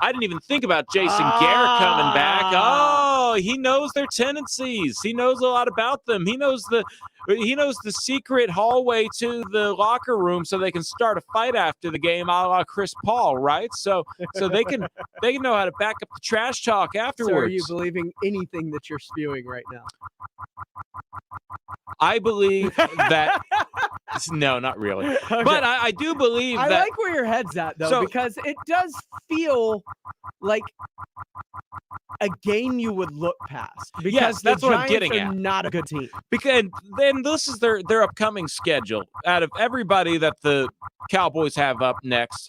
I didn't even think about Jason Garrett coming back. Oh, he knows their tendencies. He knows a lot about them. He knows the secret hallway to the locker room so they can start a fight after the game, a la Chris Paul, right? So they can know how to back up the trash talk afterwards. So are you believing anything that you're spewing right now? I believe that no, not really. Okay. But I do believe that. I like where your head's at, though, because it does feel like a game you would look past. Because yes, that's what I'm getting at. Not a good team. Because then this is their upcoming schedule. Out of everybody that the Cowboys have up next,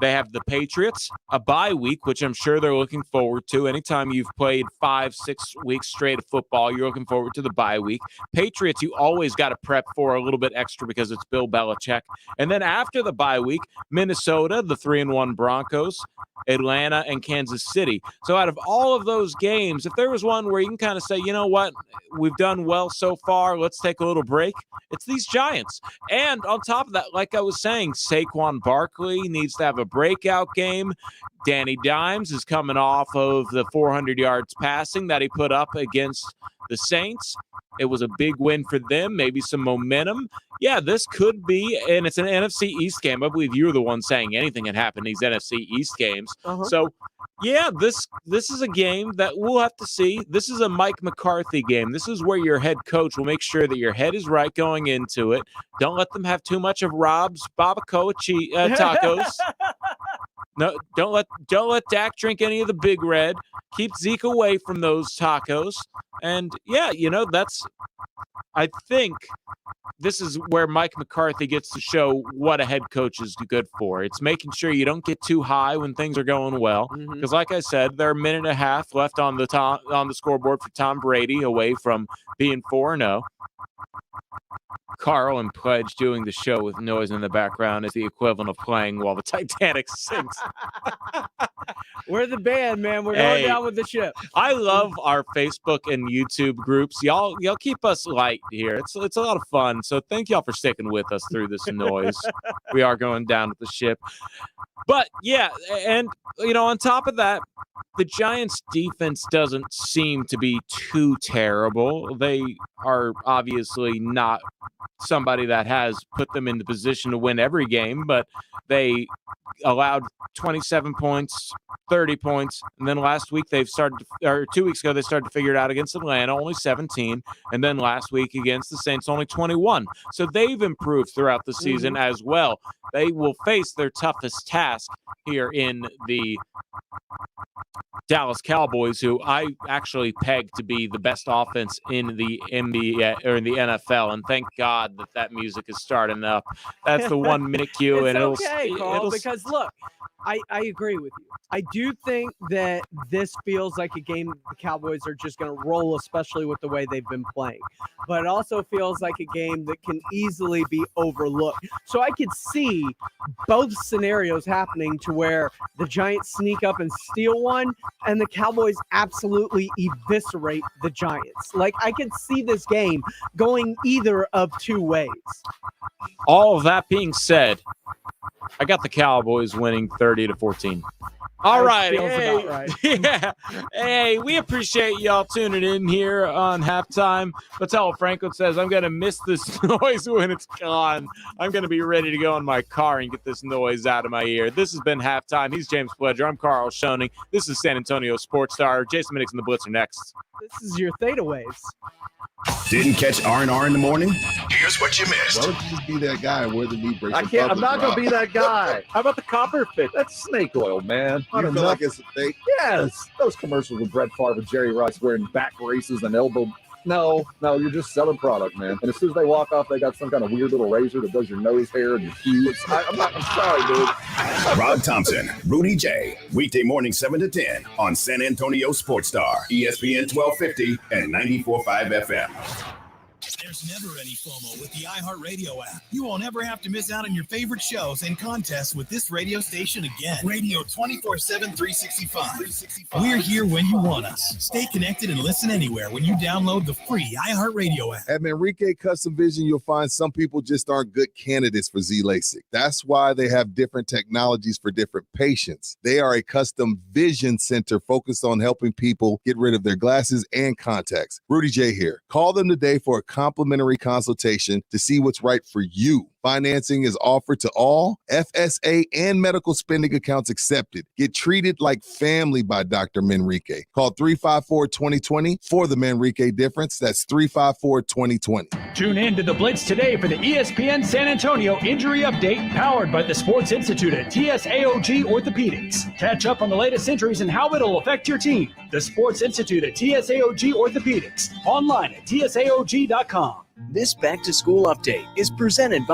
they have the Patriots, a bye week, which I'm sure they're looking forward to. Anytime you've played 5-6 weeks straight of football, you're looking forward to the bye week. Patriots, you always got to prep for a little bit extra because it's Bill Belichick. And then after the bye week, Minnesota, the 3-1 Broncos, Atlanta, and Kansas City. So out of all of those games, if there was one where you can kind of say, you know what, we've done well so far, let's take a little break, it's these Giants. And on top of that, like I was saying, Saquon Barkley needs to have a breakout game. Danny Dimes is coming off of the 400 yards passing that he put up against the Saints. It was a big win for them, maybe some momentum. Yeah, this could be, and it's an NFC East game. I believe you were the one saying anything can happen in these NFC East games. So, yeah, this is a game that we'll have to see. This is a Mike McCarthy game. This is where your head coach will make sure that your head is right going into it. Don't let them have too much of Rob's Babacoa tacos. No, don't let Dak drink any of the Big Red. Keep Zeke away from those tacos. And yeah, I think this is where Mike McCarthy gets to show what a head coach is good for. It's making sure you don't get too high when things are going well. Because like I said, there are a minute and a half left on the scoreboard for Tom Brady away from being 4-0. Carl and Pledge doing the show with noise in the background is the equivalent of playing while the Titanic sinks. We're the band, man. We're going down with the ship. I love our Facebook and YouTube groups. Y'all keep us light here. It's a lot of fun. So thank y'all for sticking with us through this noise. We are going down with the ship. But yeah, and on top of that, the Giants' defense doesn't seem to be too terrible. They are obviously not somebody that has put them in the position to win every game, but they allowed 27 points, 30 points, and then last week 2 weeks ago they started to figure it out against Atlanta, only 17, and then last week against the Saints, only 21. So they've improved throughout the season as well. They will face their toughest task here in the Dallas Cowboys, who I actually peg to be the best offense in the NBA or in the NFL, and thank God that music is starting up. That's the 1 minute cue, and it'll because look, I agree with you. I do think that this feels like a game the Cowboys are just going to roll, especially with the way they've been playing. But it also feels like a game that can easily be overlooked. So I could see both scenarios happening to where the Giants sneak up and steal one, and the Cowboys absolutely eviscerate the Giants. Like, I could see this game going either of two ways. All of that being said, I got the Cowboys winning 30-14. All right. Hey, right. Yeah. Hey, we appreciate y'all tuning in here on halftime. Mattel Franklin says, I'm going to miss this noise when it's gone. I'm going to be ready to go in my car and get this noise out of my ear. This has been halftime. He's James Pledger. I'm Carl Schoening. This is San Antonio Sports Star. Jason Minix and the Blitz are next. This is your Theta Waves. Didn't catch R&R in the morning? Here's what you missed. Why don't you just be that guy and wear the knee brace? I can't. I'm not going to be that guy. How about the copper fit? That's snake oil, man. You feel like it's a fake? Yes. Those commercials with Brett Favre and Jerry Rice wearing back braces and elbow. No, you're just selling product, man. And as soon as they walk off, they got some kind of weird little razor that does your nose hair and your pubes. I'm sorry, dude. Rob Thompson, Rudy J. Weekday morning 7 to 10 on San Antonio Sports Star, ESPN 1250 and 94.5 FM. There's never any FOMO with the iHeartRadio app. You won't ever have to miss out on your favorite shows and contests with this radio station again. Radio 24/7, 365. We're here when you want us. Stay connected and listen anywhere when you download the free iHeartRadio app. At Manrique Custom Vision, you'll find some people just aren't good candidates for Z-LASIK. That's why they have different technologies for different patients. They are a custom vision center focused on helping people get rid of their glasses and contacts. Rudy J here. Call them today for a complimentary consultation to see what's right for you. Financing is offered to all FSA and medical spending accounts accepted. Get treated like family by Dr. Manrique. Call 354-2020 for the Manrique difference. That's 354-2020. Tune in to The Blitz today for the ESPN San Antonio Injury Update, powered by the Sports Institute at TSAOG Orthopedics. Catch up on the latest injuries and how it'll affect your team. The Sports Institute at TSAOG Orthopedics. Online at TSAOG.com. This back-to-school update is presented by